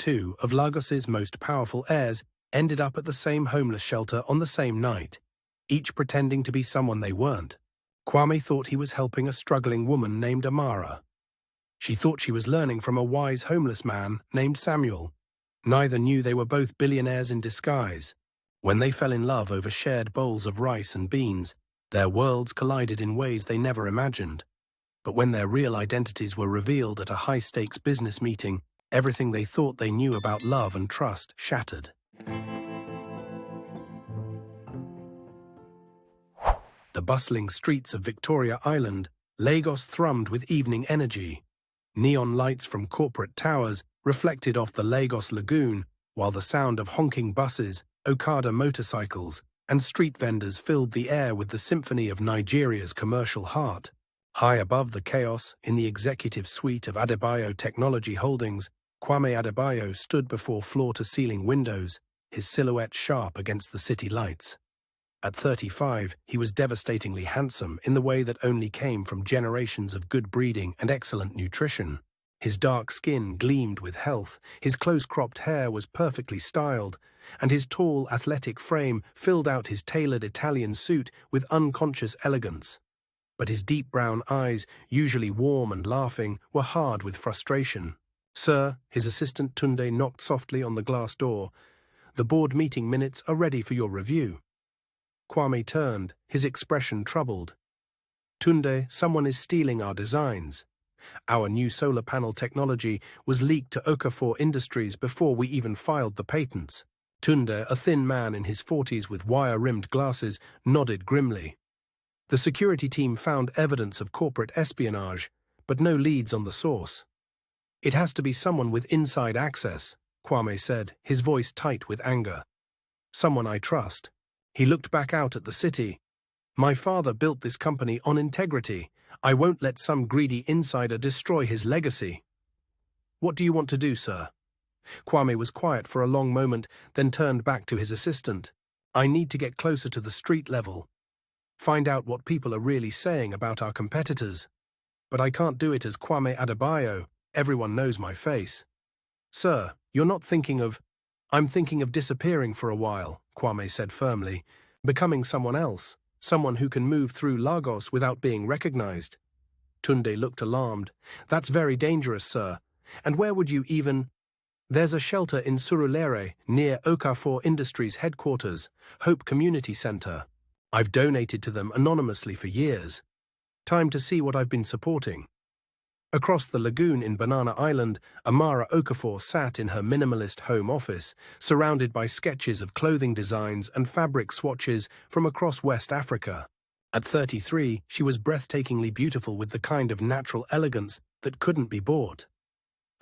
two of Lagos's most powerful heirs ended up at the same homeless shelter on the same night, each pretending to be someone they weren't. Kwame thought he was helping a struggling woman named Amara. She thought she was learning from a wise homeless man named Samuel. Neither knew they were both billionaires in disguise. When they fell in love over shared bowls of rice and beans, their worlds collided in ways they never imagined. But when their real identities were revealed at a high-stakes business meeting, everything they thought they knew about love and trust shattered. The bustling streets of Victoria Island, Lagos thrummed with evening energy. Neon lights from corporate towers reflected off the Lagos lagoon, while the sound of honking buses, Okada motorcycles, and street vendors filled the air with the symphony of Nigeria's commercial heart. High above the chaos, in the executive suite of Adebayo Technology Holdings, Kwame Adebayo stood before floor-to-ceiling windows, his silhouette sharp against the city lights. At 35, he was devastatingly handsome in the way that only came from generations of good breeding and excellent nutrition. His dark skin gleamed with health, his close-cropped hair was perfectly styled, and his tall, athletic frame filled out his tailored Italian suit with unconscious elegance. But his deep brown eyes, usually warm and laughing, were hard with frustration. "Sir," his assistant Tunde knocked softly on the glass door, "the board meeting minutes are ready for your review." Kwame turned, his expression troubled. "Tunde, someone is stealing our designs. Our new solar panel technology was leaked to Okafor Industries before we even filed the patents." Tunde, a thin man in his 40s with wire-rimmed glasses, nodded grimly. The security team found evidence of corporate espionage, but no leads on the source. "It has to be someone with inside access," Kwame said, his voice tight with anger. "Someone I trust." He looked back out at the city. "My father built this company on integrity. I won't let some greedy insider destroy his legacy." "What do you want to do, sir?" Kwame was quiet for a long moment, then turned back to his assistant. "I need to get closer to the street level. Find out what people are really saying about our competitors. But I can't do it as Kwame Adebayo. Everyone knows my face." "Sir, you're not thinking of—" "I'm thinking of disappearing for a while," Kwame said firmly, "becoming someone else, someone who can move through Lagos without being recognized." Tunde looked alarmed. "That's very dangerous, sir. And where would you even—" "There's a shelter in Surulere, near Okafor Industries headquarters, Hope Community Center. I've donated to them anonymously for years. Time to see what I've been supporting." Across the lagoon in Banana Island, Amara Okafor sat in her minimalist home office, surrounded by sketches of clothing designs and fabric swatches from across West Africa. At 33, she was breathtakingly beautiful with the kind of natural elegance that couldn't be bought.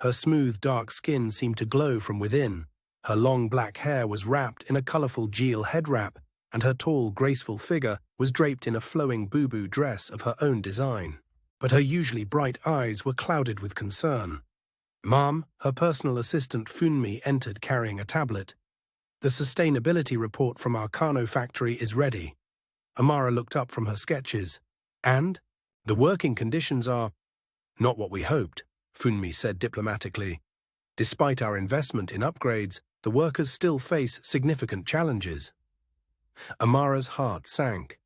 Her smooth, dark skin seemed to glow from within. Her long black hair was wrapped in a colorful Jeel head wrap, and her tall, graceful figure was draped in a flowing boo-boo dress of her own design. But her usually bright eyes were clouded with concern. "Ma'am," her personal assistant Funmi entered carrying a tablet. "The sustainability report from our Kano factory is ready." Amara looked up from her sketches. "And? The working conditions are—" "Not what we hoped," Funmi said diplomatically. "Despite our investment in upgrades, the workers still face significant challenges." Amara's heart sank.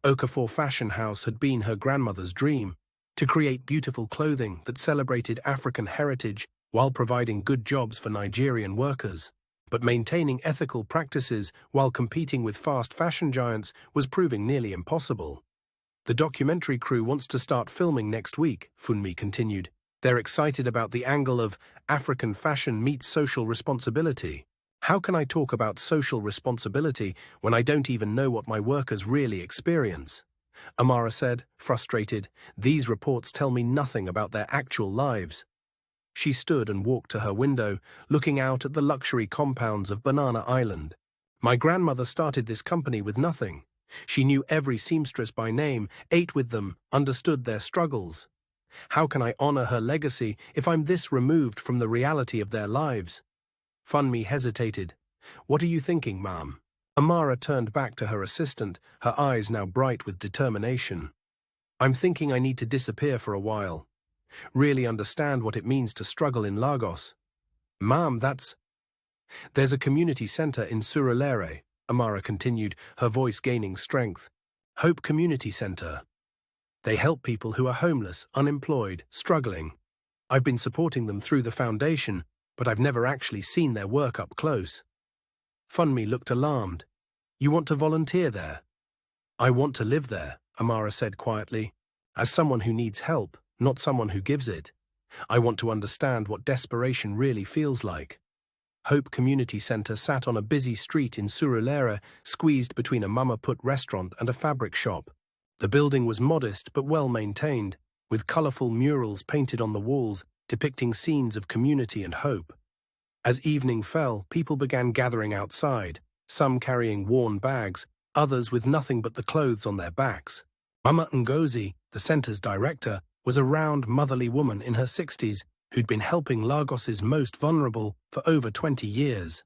Okafor Fashion House had been her grandmother's dream, to create beautiful clothing that celebrated African heritage while providing good jobs for Nigerian workers. But maintaining ethical practices while competing with fast fashion giants was proving nearly impossible. "The documentary crew wants to start filming next week," Funmi continued. "They're excited about the angle of African fashion meets social responsibility." "How can I talk about social responsibility when I don't even know what my workers really experience?" Amara said, frustrated. "These reports tell me nothing about their actual lives." She stood and walked to her window, looking out at the luxury compounds of Banana Island. "My grandmother started this company with nothing. She knew every seamstress by name, ate with them, understood their struggles. How can I honor her legacy if I'm this removed from the reality of their lives?" Funmi hesitated. "What are you thinking, ma'am?" Amara turned back to her assistant, her eyes now bright with determination. "I'm thinking I need to disappear for a while. Really understand what it means to struggle in Lagos. Ma'am, there's a community center in Surulere, Amara continued, her voice gaining strength. Hope Community Center. They help people who are homeless, unemployed, struggling. I've been supporting them through the foundation, but I've never actually seen their work up close. Funmi looked alarmed. You want to volunteer there? I want to live there, Amara said quietly. As someone who needs help, not someone who gives it. I want to understand what desperation really feels like. Hope Community Center sat on a busy street in Surulere, squeezed between a Mama Put restaurant and a fabric shop. The building was modest but well maintained, with colorful murals painted on the walls depicting scenes of community and hope. As evening fell, people began gathering outside, some carrying worn bags, others with nothing but the clothes on their backs. Mama Ngozi, the center's director, was a round, motherly woman in her 60s who'd been helping Lagos's most vulnerable for over 20 years.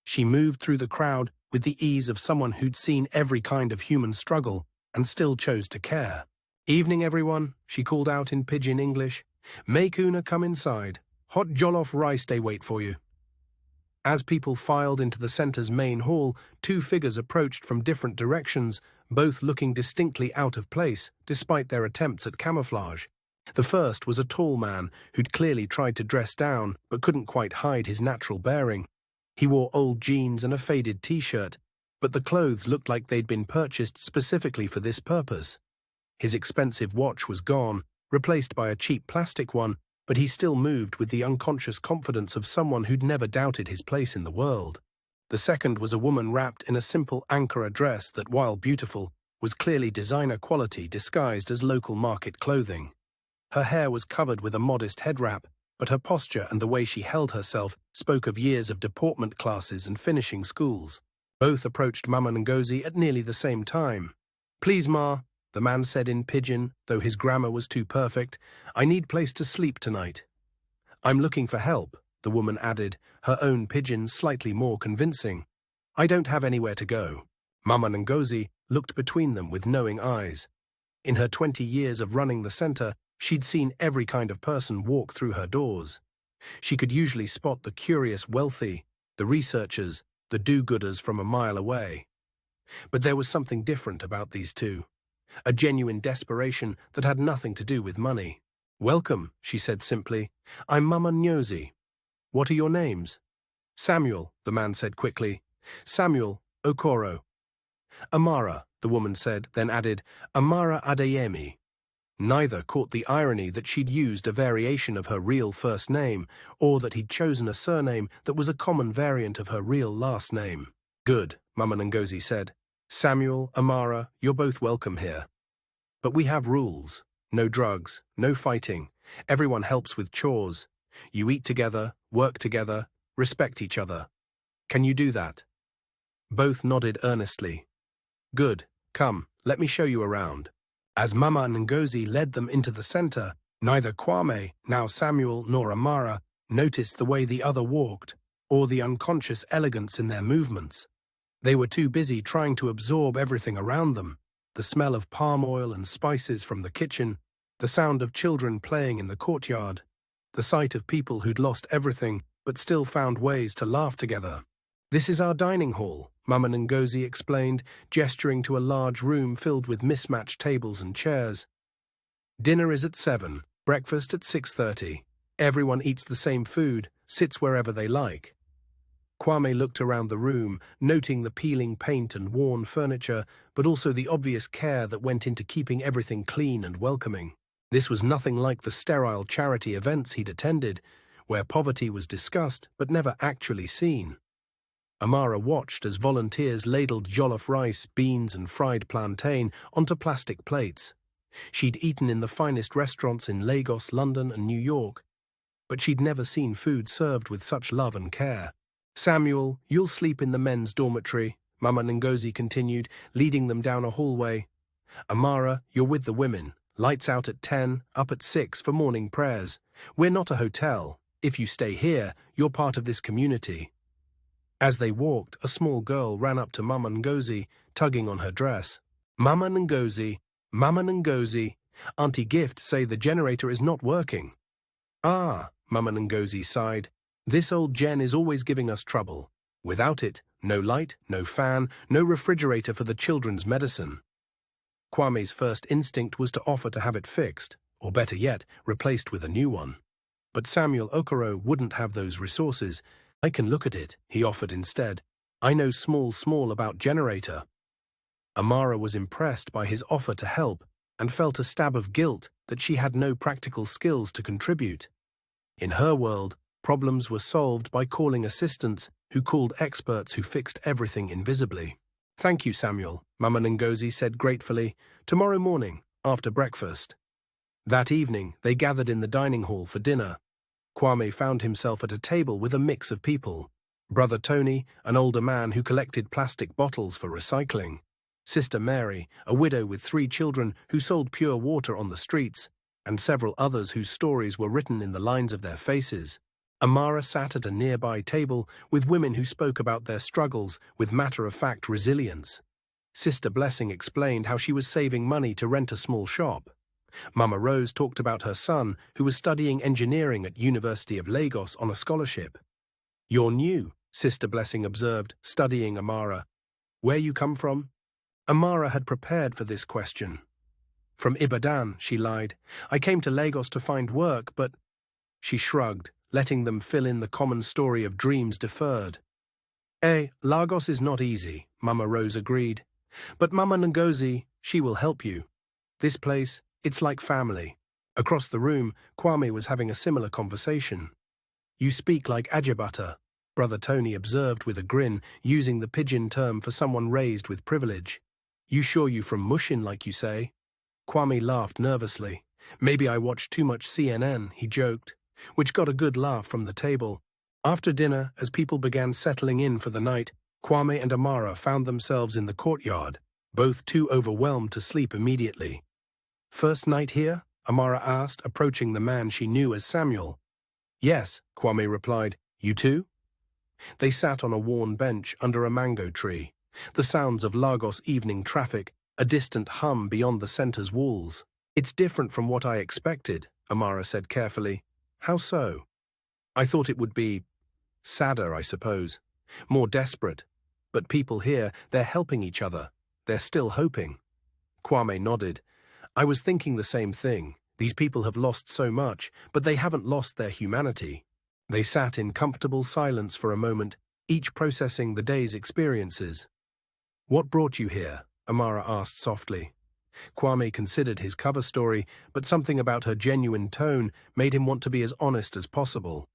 She moved through the crowd with the ease of someone who'd seen every kind of human struggle and still chose to care. Evening, everyone, she called out in pidgin English. Make Una come inside. Hot jollof rice they wait for you. As people filed into the center's main hall, two figures approached from different directions, both looking distinctly out of place, despite their attempts at camouflage. The first was a tall man who'd clearly tried to dress down, but couldn't quite hide his natural bearing. He wore old jeans and a faded t-shirt, but the clothes looked like they'd been purchased specifically for this purpose. His expensive watch was gone, replaced by a cheap plastic one, but he still moved with the unconscious confidence of someone who'd never doubted his place in the world. The second was a woman wrapped in a simple Ankara dress that, while beautiful, was clearly designer quality disguised as local market clothing. Her hair was covered with a modest head wrap, but her posture and the way she held herself spoke of years of deportment classes and finishing schools. Both approached Mama Ngozi at nearly the same time. Please, Ma, the man said in pidgin, though his grammar was too perfect, I need place to sleep tonight. I'm looking for help, the woman added, her own pidgin slightly more convincing. I don't have anywhere to go. Mama Ngozi looked between them with knowing eyes. In her 20 years of running the center, she'd seen every kind of person walk through her doors. She could usually spot the curious wealthy, the researchers, the do-gooders from a mile away. But there was something different about these two, a genuine desperation that had nothing to do with money. Welcome, she said simply. I'm Mama Ngozi. What are your names? Samuel, the man said quickly. Samuel Okoro. Amara, the woman said, then added, Amara Adeyemi. Neither caught the irony that she'd used a variation of her real first name, or that he'd chosen a surname that was a common variant of her real last name. Good, Mama Ngozi said. Samuel, Amara, you're both welcome here. But we have rules. No drugs, no fighting. Everyone helps with chores. You eat together, work together, respect each other. Can you do that? Both nodded earnestly. Good, come, let me show you around. As Mama Ngozi led them into the center, neither Kwame, now Samuel, nor Amara noticed the way the other walked, or the unconscious elegance in their movements. They were too busy trying to absorb everything around them, the smell of palm oil and spices from the kitchen, the sound of children playing in the courtyard, the sight of people who'd lost everything but still found ways to laugh together. This is our dining hall, Mama Ngozi explained, gesturing to a large room filled with mismatched tables and chairs. Dinner is at 7, breakfast at 6:30. Everyone eats the same food, sits wherever they like. Kwame looked around the room, noting the peeling paint and worn furniture, but also the obvious care that went into keeping everything clean and welcoming. This was nothing like the sterile charity events he'd attended, where poverty was discussed but never actually seen. Amara watched as volunteers ladled jollof rice, beans and fried plantain onto plastic plates. She'd eaten in the finest restaurants in Lagos, London and New York, but she'd never seen food served with such love and care. Samuel, you'll sleep in the men's dormitory, Mama Ngozi continued, leading them down a hallway. Amara, you're with the women. Lights out at 10, up at 6 for morning prayers. We're not a hotel. If you stay here, you're part of this community. As they walked, a small girl ran up to Mama Ngozi, tugging on her dress. Mama Ngozi, Auntie Gift say the generator is not working. Ah, Mama Ngozi sighed. This old gen is always giving us trouble. Without it, no light, no fan, no refrigerator for the children's medicine. Kwame's first instinct was to offer to have it fixed, or better yet, replaced with a new one. But Samuel Okoro wouldn't have those resources. I can look at it, he offered instead. I know small about generator. Amara was impressed by his offer to help and felt a stab of guilt that she had no practical skills to contribute. In her world, problems were solved by calling assistants who called experts who fixed everything invisibly. Thank you, Samuel, Mama Ngozi said gratefully. Tomorrow morning, after breakfast. That evening, they gathered in the dining hall for dinner. Kwame found himself at a table with a mix of people. Brother Tony, an older man who collected plastic bottles for recycling. Sister Mary, a widow with 3 children who sold pure water on the streets, and several others whose stories were written in the lines of their faces. Amara sat at a nearby table with women who spoke about their struggles with matter-of-fact resilience. Sister Blessing explained how she was saving money to rent a small shop. Mama Rose talked about her son, who was studying engineering at University of Lagos on a scholarship. "You're new," Sister Blessing observed, studying Amara. "Where you come from?" Amara had prepared for this question. "From Ibadan," she lied. "I came to Lagos to find work, but—" She shrugged, letting them fill in the common story of dreams deferred. Lagos is not easy," Mama Rose agreed. "But Mama Ngozi, she will help you. This place, it's like family." Across the room, Kwame was having a similar conversation. "You speak like Ajibata," Brother Tony observed with a grin, using the pidgin term for someone raised with privilege. "You sure you from Mushin, like you say?" Kwame laughed nervously. "Maybe I watched too much CNN," he joked, which got a good laugh from the table. After dinner, as people began settling in for the night, Kwame and Amara found themselves in the courtyard, both too overwhelmed to sleep immediately. "First night here?" Amara asked, approaching the man she knew as Samuel. "Yes," Kwame replied. "You too?" They sat on a worn bench under a mango tree, the sounds of Lagos evening traffic, a distant hum beyond the center's walls. "It's different from what I expected," Amara said carefully. "How so?" "I thought it would be sadder, I suppose. More desperate. But people here, they're helping each other. They're still hoping." Kwame nodded. "I was thinking the same thing. These people have lost so much, but they haven't lost their humanity." They sat in comfortable silence for a moment, each processing the day's experiences. "What brought you here?" Amara asked softly. Kwame considered his cover story, but something about her genuine tone made him want to be as honest as possible.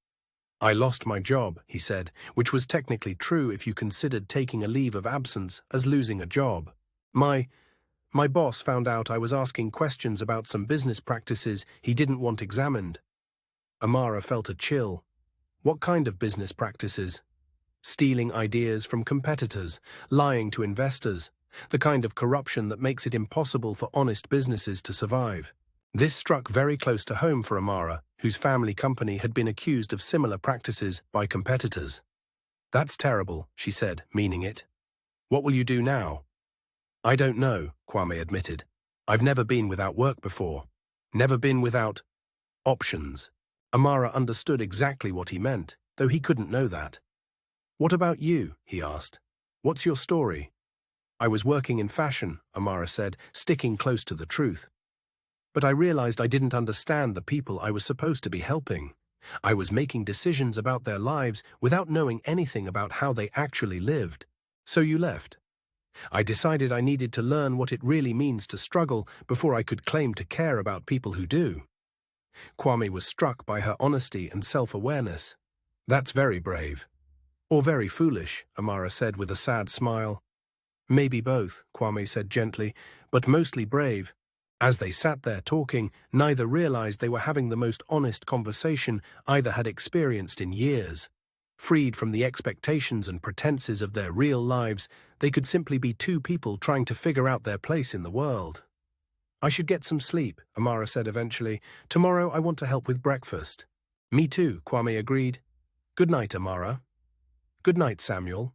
"I lost my job," he said, which was technically true if you considered taking a leave of absence as losing a job. My boss found out I was asking questions about some business practices he didn't want examined." Amara felt a chill. What kind of business practices? Stealing ideas from competitors, lying to investors, the kind of corruption that makes it impossible for honest businesses to survive. This struck very close to home for Amara, whose family company had been accused of similar practices by competitors. "That's terrible," she said, meaning it. "What will you do now?" "I don't know," Kwame admitted. "I've never been without work before. Never been without options." Amara understood exactly what he meant, though he couldn't know that. "What about you?" he asked. "What's your story?" "I was working in fashion," Amara said, sticking close to the truth. "But I realized I didn't understand the people I was supposed to be helping. I was making decisions about their lives without knowing anything about how they actually lived. So you left." "I decided I needed to learn what it really means to struggle before I could claim to care about people who do." Kwame was struck by her honesty and self-awareness. "That's very brave." "Or very foolish," Amara said with a sad smile. "Maybe both," Kwame said gently, "but mostly brave." As they sat there talking, neither realized they were having the most honest conversation either had experienced in years. Freed from the expectations and pretenses of their real lives, they could simply be two people trying to figure out their place in the world. "I should get some sleep," Amara said eventually. "Tomorrow I want to help with breakfast." "Me too," Kwame agreed. "Good night, Amara." "Good night, Samuel."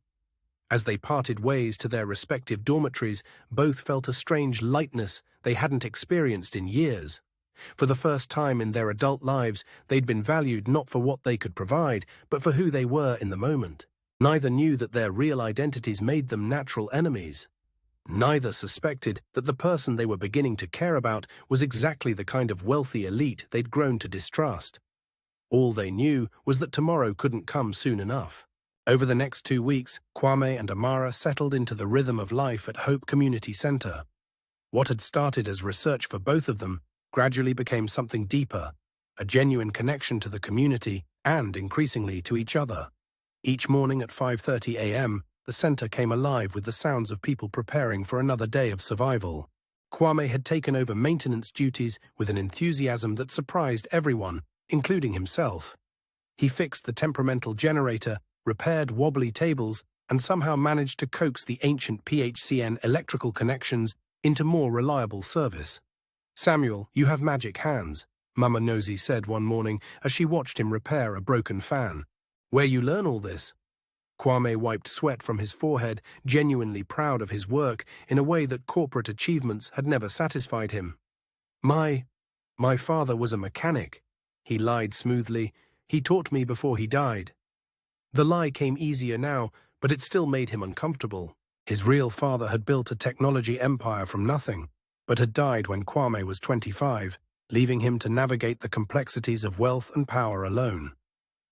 As they parted ways to their respective dormitories, both felt a strange lightness they hadn't experienced in years. For the first time in their adult lives, they'd been valued not for what they could provide, but for who they were in the moment. Neither knew that their real identities made them natural enemies. Neither suspected that the person they were beginning to care about was exactly the kind of wealthy elite they'd grown to distrust. All they knew was that tomorrow couldn't come soon enough. Over the next 2 weeks, Kwame and Amara settled into the rhythm of life at Hope Community Center. What had started as research for both of them gradually became something deeper, a genuine connection to the community and, increasingly, to each other. Each morning at 5:30 a.m., the center came alive with the sounds of people preparing for another day of survival. Kwame had taken over maintenance duties with an enthusiasm that surprised everyone, including himself. He fixed the temperamental generator, repaired wobbly tables, and somehow managed to coax the ancient PHCN electrical connections into more reliable service. "Samuel, you have magic hands," Mama Nosy said one morning as she watched him repair a broken fan. "Where you learn all this?" Kwame wiped sweat from his forehead, genuinely proud of his work in a way that corporate achievements had never satisfied him. My father was a mechanic," he lied smoothly. "He taught me before he died." The lie came easier now, but it still made him uncomfortable. His real father had built a technology empire from nothing, but had died when Kwame was 25, leaving him to navigate the complexities of wealth and power alone.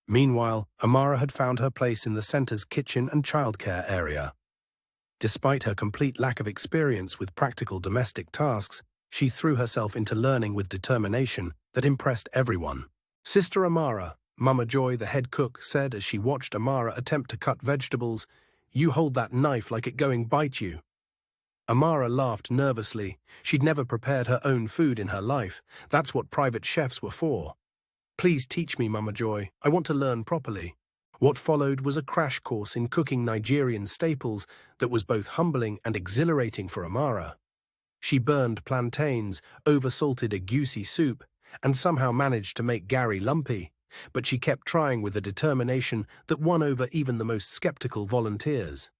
Meanwhile, Amara had found her place in the center's kitchen and childcare area. Despite her complete lack of experience with practical domestic tasks, she threw herself into learning with determination that impressed everyone. "Sister Amara," Mama Joy, the head cook, said as she watched Amara attempt to cut vegetables, "you hold that knife like it going bite you." Amara laughed nervously. She'd never prepared her own food in her life. That's what private chefs were for. "Please teach me, Mama Joy. I want to learn properly." What followed was a crash course in cooking Nigerian staples that was both humbling and exhilarating for Amara. She burned plantains, oversalted egusi soup, and somehow managed to make gari lumpy, but she kept trying with a determination that won over even the most skeptical volunteers.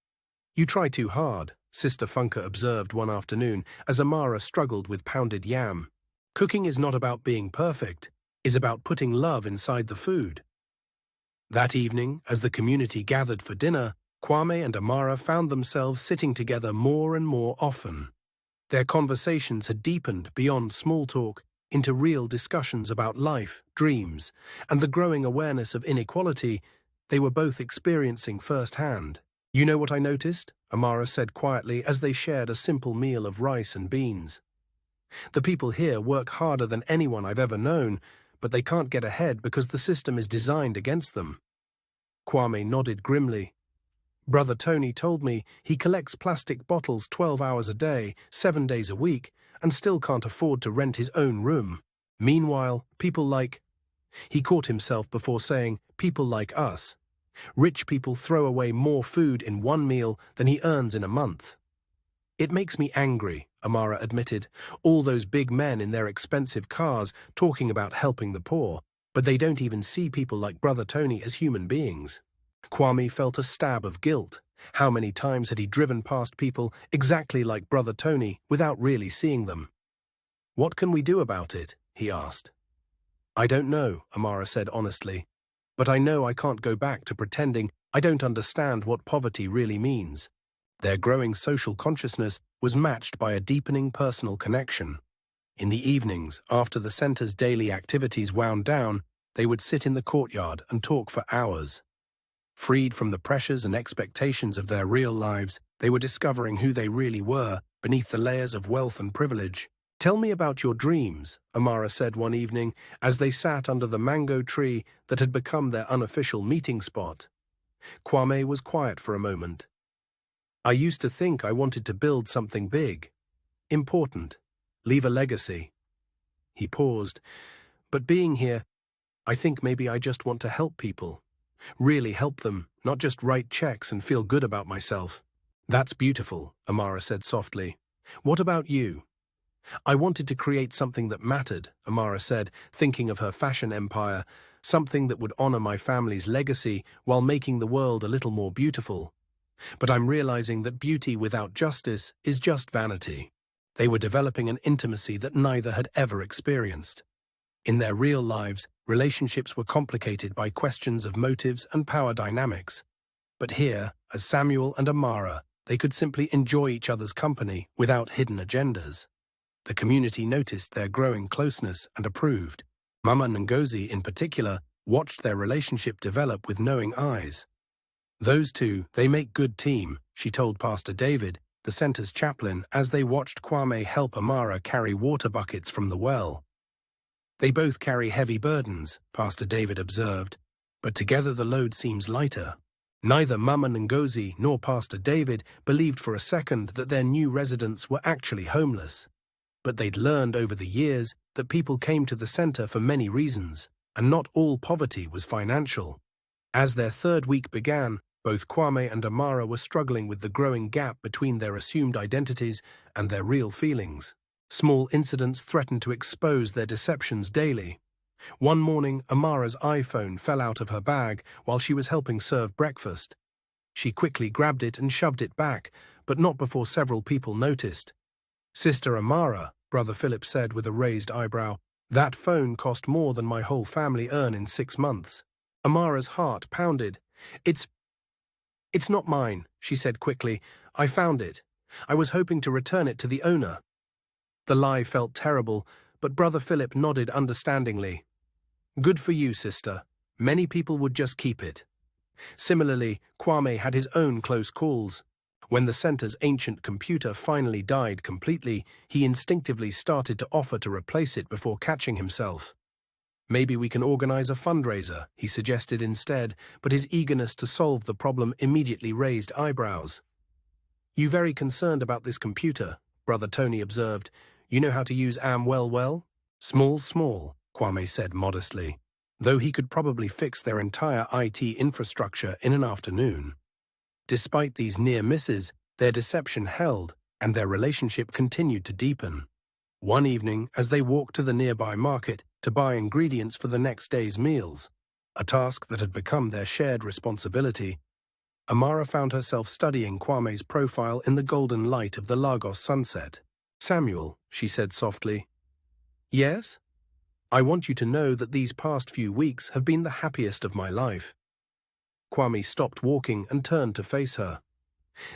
"You try too hard," Sister Funka observed one afternoon as Amara struggled with pounded yam. "Cooking is not about being perfect. It's about putting love inside the food." That evening, as the community gathered for dinner, Kwame and Amara found themselves sitting together more and more often. Their conversations had deepened beyond small talk into real discussions about life, dreams, and the growing awareness of inequality they were both experiencing firsthand. "You know what I noticed?" Amara said quietly as they shared a simple meal of rice and beans. "The people here work harder than anyone I've ever known, but they can't get ahead because the system is designed against them." Kwame nodded grimly. "Brother Tony told me he collects plastic bottles 12 hours a day, 7 days a week, and still can't afford to rent his own room. Meanwhile, people like—" He caught himself before saying, "people like us. Rich people throw away more food in one meal than he earns in a month." "It makes me angry," Amara admitted. "All those big men in their expensive cars talking about helping the poor, but they don't even see people like Brother Tony as human beings." Kwame felt a stab of guilt. How many times had he driven past people exactly like Brother Tony without really seeing them? "What can we do about it?" he asked. "I don't know," Amara said honestly. "But I know I can't go back to pretending I don't understand what poverty really means." Their growing social consciousness was matched by a deepening personal connection. In the evenings, after the center's daily activities wound down, they would sit in the courtyard and talk for hours. Freed from the pressures and expectations of their real lives, they were discovering who they really were beneath the layers of wealth and privilege. "Tell me about your dreams," Amara said one evening as they sat under the mango tree that had become their unofficial meeting spot. Kwame was quiet for a moment. "I used to think I wanted to build something big, important, leave a legacy." He paused. "But being here, I think maybe I just want to help people. Really help them, not just write checks and feel good about myself." "That's beautiful," Amara said softly. "What about you?" "I wanted to create something that mattered," Amara said, thinking of her fashion empire, "something that would honor my family's legacy while making the world a little more beautiful. But I'm realizing that beauty without justice is just vanity." They were developing an intimacy that neither had ever experienced. In their real lives, relationships were complicated by questions of motives and power dynamics. But here, as Samuel and Amara, they could simply enjoy each other's company without hidden agendas. The community noticed their growing closeness and approved. Mama Ngozi, in particular, watched their relationship develop with knowing eyes. "Those two, they make good team," she told Pastor David, the center's chaplain, as they watched Kwame help Amara carry water buckets from the well. "They both carry heavy burdens," Pastor David observed, "but together the load seems lighter." Neither Mama Ngozi nor Pastor David believed for a second that their new residents were actually homeless. But they'd learned over the years that people came to the center for many reasons, and not all poverty was financial. As their third week began, both Kwame and Amara were struggling with the growing gap between their assumed identities and their real feelings. Small incidents threatened to expose their deceptions daily. One morning, Amara's iPhone fell out of her bag while she was helping serve breakfast. She quickly grabbed it and shoved it back, but not before several people noticed. "Sister Amara," Brother Philip said with a raised eyebrow, "that phone cost more than my whole family earn in 6 months." Amara's heart pounded. It's not mine," she said quickly. "I found it. I was hoping to return it to the owner." The lie felt terrible, but Brother Philip nodded understandingly. "Good for you, sister. Many people would just keep it." Similarly, Kwame had his own close calls. When the center's ancient computer finally died completely, he instinctively started to offer to replace it before catching himself. "Maybe we can organize a fundraiser," he suggested instead, but his eagerness to solve the problem immediately raised eyebrows. "You very concerned about this computer," Brother Tony observed. "You know how to use well? Small, Kwame said modestly, though he could probably fix their entire IT infrastructure in an afternoon. Despite these near misses, their deception held, and their relationship continued to deepen. One evening, as they walked to the nearby market to buy ingredients for the next day's meals, a task that had become their shared responsibility, Amara found herself studying Kwame's profile in the golden light of the Lagos sunset. "Samuel," she said softly. "Yes? I want you to know that these past few weeks have been the happiest of my life." Kwame stopped walking and turned to face her.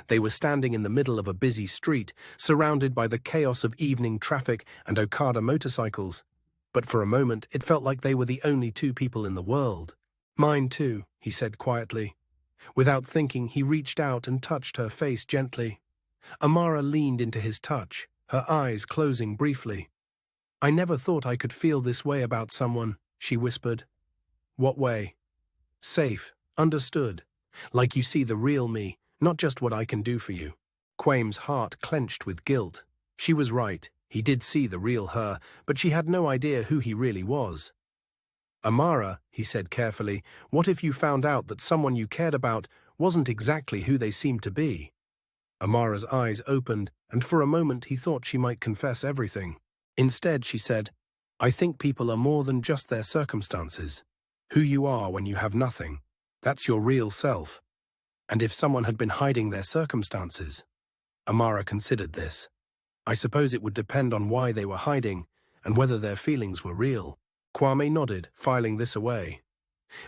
They were standing in the middle of a busy street, surrounded by the chaos of evening traffic and Okada motorcycles. But for a moment, it felt like they were the only two people in the world. "Mine too," he said quietly. Without thinking, he reached out and touched her face gently. Amara leaned into his touch, her eyes closing briefly. "I never thought I could feel this way about someone," she whispered. "What way?" "Safe, understood. Like you see the real me, not just what I can do for you." Kwame's heart clenched with guilt. She was right. He did see the real her, but she had no idea who he really was. "Amara," he said carefully, "what if you found out that someone you cared about wasn't exactly who they seemed to be?" Amara's eyes opened, and for a moment he thought she might confess everything. Instead, she said, "I think people are more than just their circumstances. Who you are when you have nothing, that's your real self. And if someone had been hiding their circumstances..." Amara considered this. "I suppose it would depend on why they were hiding and whether their feelings were real." Kwame nodded, filing this away.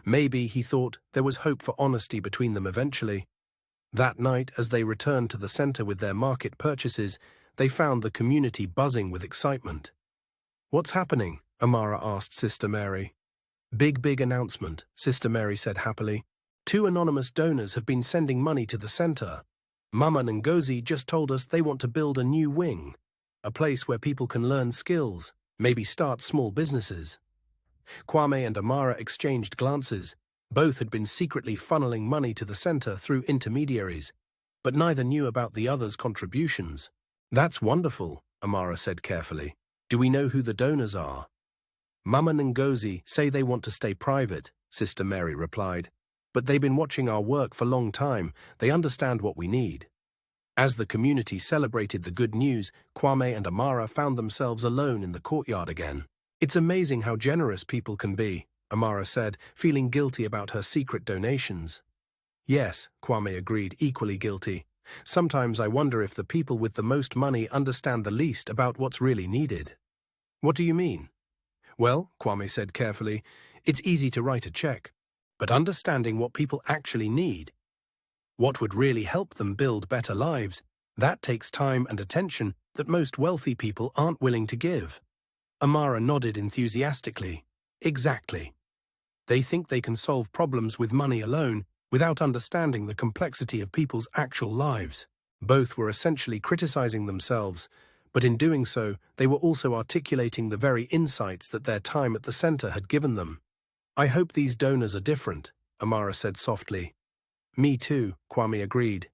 Maybe, he thought, there was hope for honesty between them eventually. That night, as they returned to the center with their market purchases, they found the community buzzing with excitement. "What's happening?" Amara asked Sister Mary. Big announcement," Sister Mary said happily. "2 anonymous donors have been sending money to the center. Mama Ngozi just told us they want to build a new wing, a place where people can learn skills, maybe start small businesses." Kwame and Amara exchanged glances. Both had been secretly funneling money to the center through intermediaries, but neither knew about the other's contributions. "That's wonderful," Amara said carefully. "Do we know who the donors are?" "Mama Ngozi say they want to stay private," Sister Mary replied. "But they've been watching our work for a long time. They understand what we need." As the community celebrated the good news, Kwame and Amara found themselves alone in the courtyard again. "It's amazing how generous people can be," Amara said, feeling guilty about her secret donations. "Yes," Kwame agreed, equally guilty. Sometimes I wonder if the people with the most money understand the least about what's really needed. What do you mean? Well, Kwame said carefully, it's easy to write a check, but understanding what people actually need, what would really help them build better lives, that takes time and attention that most wealthy people aren't willing to give. Amara nodded enthusiastically. Exactly. They think they can solve problems with money alone without understanding the complexity of people's actual lives. Both were essentially criticizing themselves, but in doing so, they were also articulating the very insights that their time at the center had given them. I hope these donors are different, Amara said softly. Me too, Kwame agreed.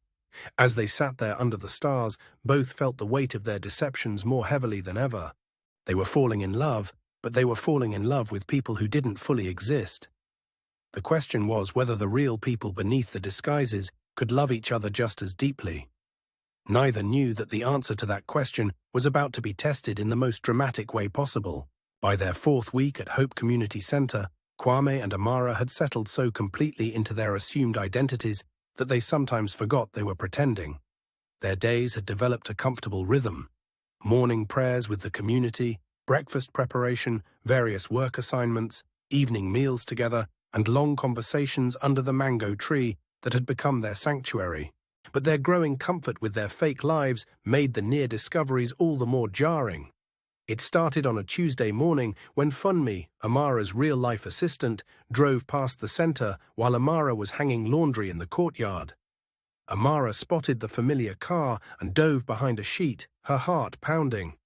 As they sat there under the stars, both felt the weight of their deceptions more heavily than ever. They were falling in love, but they were falling in love with people who didn't fully exist. The question was whether the real people beneath the disguises could love each other just as deeply. Neither knew that the answer to that question was about to be tested in the most dramatic way possible. By their fourth week at Hope Community Center, Kwame and Amara had settled so completely into their assumed identities that they sometimes forgot they were pretending. Their days had developed a comfortable rhythm. Morning prayers with the community, breakfast preparation, various work assignments, evening meals together, and long conversations under the mango tree that had become their sanctuary. But their growing comfort with their fake lives made the near discoveries all the more jarring. It started on a Tuesday morning when Funmi, Amara's real-life assistant, drove past the center while Amara was hanging laundry in the courtyard. Amara spotted the familiar car and dove behind a sheet, her heart pounding.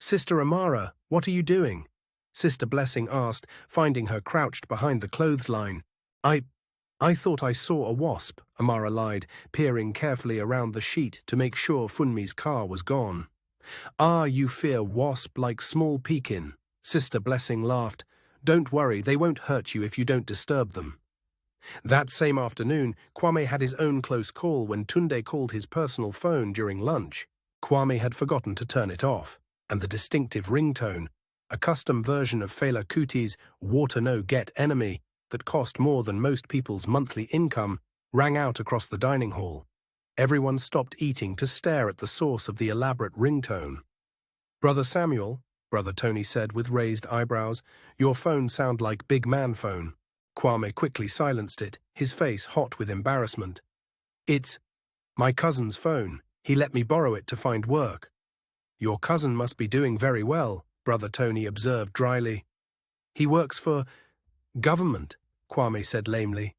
"Sister Amara, what are you doing?" Sister Blessing asked, finding her crouched behind the clothesline. I thought I saw a wasp," Amara lied, peering carefully around the sheet to make sure Funmi's car was gone. "Ah, you fear wasp like small pekin," Sister Blessing laughed. "Don't worry, they won't hurt you if you don't disturb them." That same afternoon, Kwame had his own close call when Tunde called his personal phone during lunch. Kwame had forgotten to turn it off, and the distinctive ringtone, a custom version of Fela Kuti's Water No Get Enemy that cost more than most people's monthly income, rang out across the dining hall. Everyone stopped eating to stare at the source of the elaborate ringtone. "Brother Samuel," Brother Tony said with raised eyebrows, "your phone sound like big man phone." Kwame quickly silenced it, his face hot with embarrassment. "It's my cousin's phone. He let me borrow it to find work." "Your cousin must be doing very well," Brother Tony observed dryly. "He works for government," Kwame said lamely.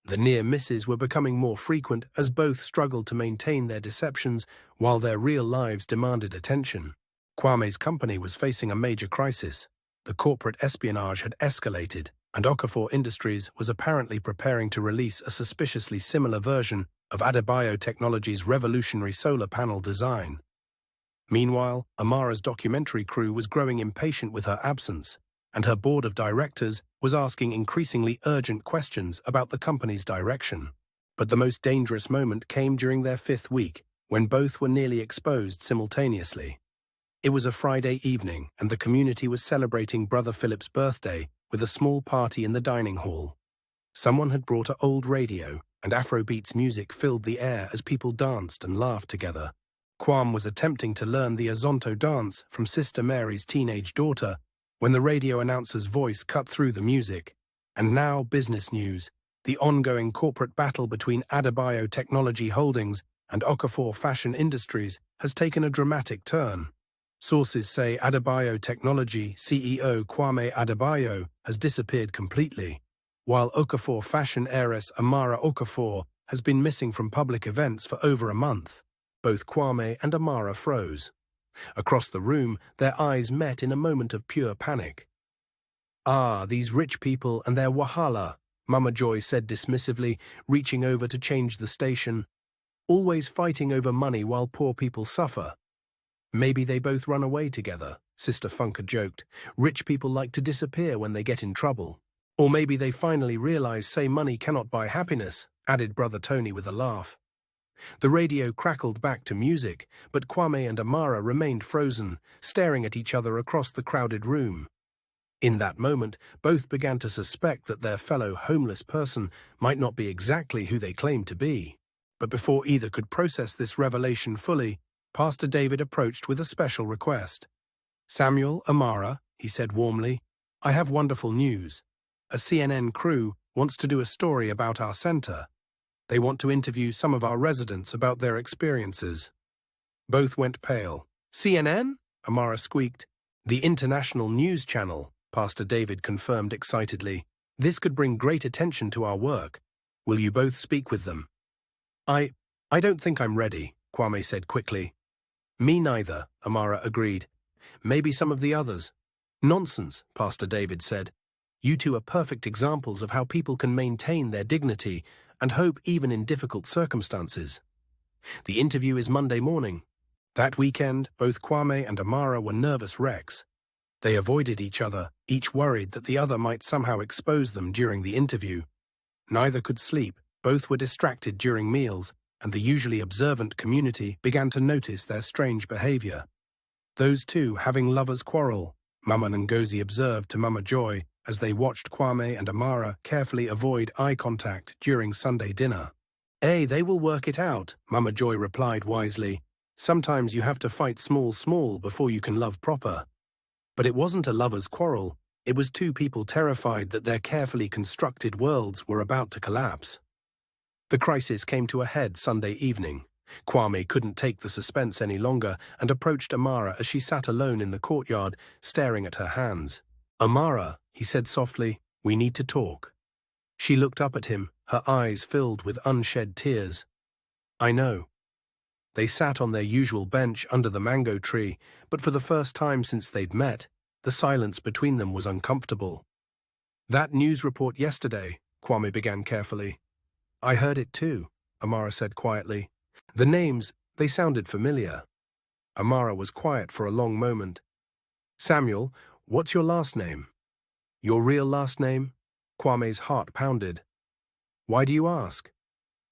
The near misses were becoming more frequent as both struggled to maintain their deceptions while their real lives demanded attention. Kwame's company was facing a major crisis. The corporate espionage had escalated, and Okafor Industries was apparently preparing to release a suspiciously similar version of Adebayo Technology's revolutionary solar panel design. Meanwhile, Amara's documentary crew was growing impatient with her absence, and her board of directors was asking increasingly urgent questions about the company's direction. But the most dangerous moment came during their fifth week, when both were nearly exposed simultaneously. It was a Friday evening, and the community was celebrating Brother Philip's birthday with a small party in the dining hall. Someone had brought an old radio, and Afrobeats music filled the air as people danced and laughed together. Kwame was attempting to learn the Azonto dance from Sister Mary's teenage daughter when the radio announcer's voice cut through the music. And now business news. The ongoing corporate battle between Adebayo Technology Holdings and Okafor Fashion Industries has taken a dramatic turn. Sources say Adebayo Technology CEO Kwame Adebayo has disappeared completely, while Okafor Fashion heiress Amara Okafor has been missing from public events for over a month. Both Kwame and Amara froze. Across the room, their eyes met in a moment of pure panic. "Ah, these rich people and their wahala," Mama Joy said dismissively, reaching over to change the station. "Always fighting over money while poor people suffer." "Maybe they both run away together," Sister Funker joked. "Rich people like to disappear when they get in trouble." "Or maybe they finally realize say money cannot buy happiness," added Brother Tony with a laugh. The radio crackled back to music, but Kwame and Amara remained frozen, staring at each other across the crowded room. In that moment, both began to suspect that their fellow homeless person might not be exactly who they claimed to be. But before either could process this revelation fully, Pastor David approached with a special request. "Samuel, Amara," he said warmly, "I have wonderful news. A CNN crew wants to do a story about our center. They want to interview some of our residents about their experiences." Both went pale. "CNN?" Amara squeaked. "The international news channel," Pastor David confirmed excitedly. "This could bring great attention to our work. Will you both speak with them?" I don't think I'm ready," Kwame said quickly. "Me neither," Amara agreed. "Maybe some of the others." "Nonsense," Pastor David said. "You two are perfect examples of how people can maintain their dignity and hope even in difficult circumstances. The interview is Monday morning." That weekend, both Kwame and Amara were nervous wrecks. They avoided each other, each worried that the other might somehow expose them during the interview. Neither could sleep, both were distracted during meals, and the usually observant community began to notice their strange behavior. "Those two having lovers' quarrel," Mama Ngozi observed to Mama Joy as they watched Kwame and Amara carefully avoid eye contact during Sunday dinner. They will work it out," Mama Joy replied wisely. "Sometimes you have to fight small before you can love proper." But it wasn't a lover's quarrel. It was two people terrified that their carefully constructed worlds were about to collapse. The crisis came to a head Sunday evening. Kwame couldn't take the suspense any longer and approached Amara as she sat alone in the courtyard, staring at her hands. "Amara," he said softly, "we need to talk." She looked up at him, her eyes filled with unshed tears. "I know." They sat on their usual bench under the mango tree, but for the first time since they'd met, the silence between them was uncomfortable. "That news report yesterday," Kwame began carefully. "I heard it too," Amara said quietly. "The names, they sounded familiar." Amara was quiet for a long moment. "Samuel, what's your last name?" "Your real last name?" Kwame's heart pounded. "Why do you ask?"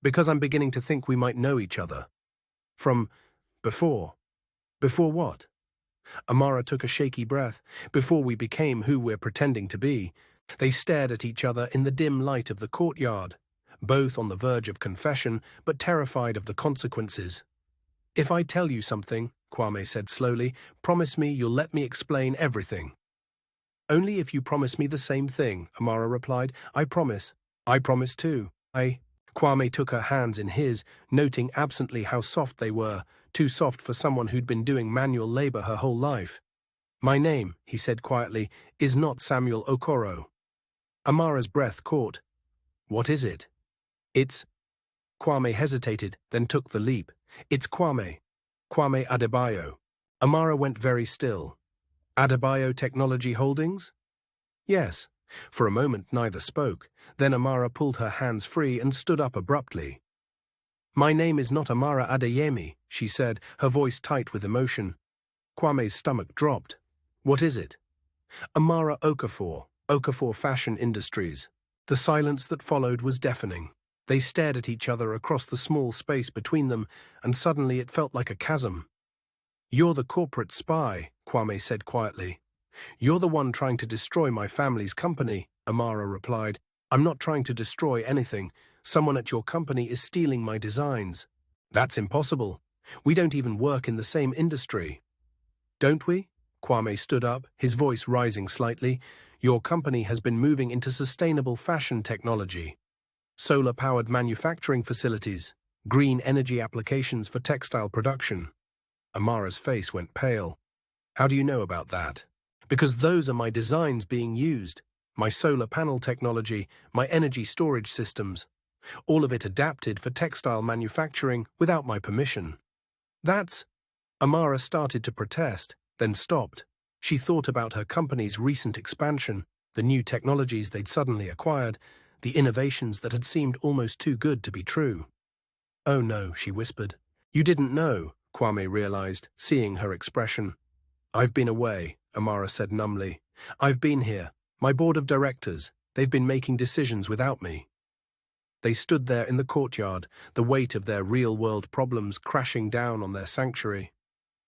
"Because I'm beginning to think we might know each other." "From before." "Before what?" Amara took a shaky breath. "Before we became who we're pretending to be." They stared at each other in the dim light of the courtyard, both on the verge of confession, but terrified of the consequences. "If I tell you something," Kwame said slowly, "promise me you'll let me explain everything." "Only if you promise me the same thing," Amara replied. "I promise." "I promise too." Kwame took her hands in his, noting absently how soft they were, too soft for someone who'd been doing manual labor her whole life. "My name," he said quietly, "is not Samuel Okoro." Amara's breath caught. "What is it?" "It's—" Kwame hesitated, then took the leap. "It's Kwame. Kwame Adebayo." Amara went very still. "Adebayo Technology Holdings?" "Yes." For a moment neither spoke. Then Amara pulled her hands free and stood up abruptly. "My name is not Amara Adeyemi," she said, her voice tight with emotion. Kwame's stomach dropped. "What is it?" "Amara Okafor, Okafor Fashion Industries." The silence that followed was deafening. They stared at each other across the small space between them, and suddenly it felt like a chasm. "You're the corporate spy," Kwame said quietly. "You're the one trying to destroy my family's company," Amara replied. "I'm not trying to destroy anything. Someone at your company is stealing my designs." "That's impossible. We don't even work in the same industry." "Don't we?" Kwame stood up, his voice rising slightly. "Your company has been moving into sustainable fashion technology. Solar-powered manufacturing facilities, green energy applications for textile production." Amara's face went pale. "How do you know about that?" "Because those are my designs being used. My solar panel technology, my energy storage systems. All of it adapted for textile manufacturing without my permission." "That's—" Amara started to protest, then stopped. She thought about her company's recent expansion, the new technologies they'd suddenly acquired, the innovations that had seemed almost too good to be true. "Oh no," she whispered. "You didn't know," Kwame realized, seeing her expression. "I've been away," Amara said numbly. "I've been here. My board of directors. They've been making decisions without me." They stood there in the courtyard, the weight of their real-world problems crashing down on their sanctuary.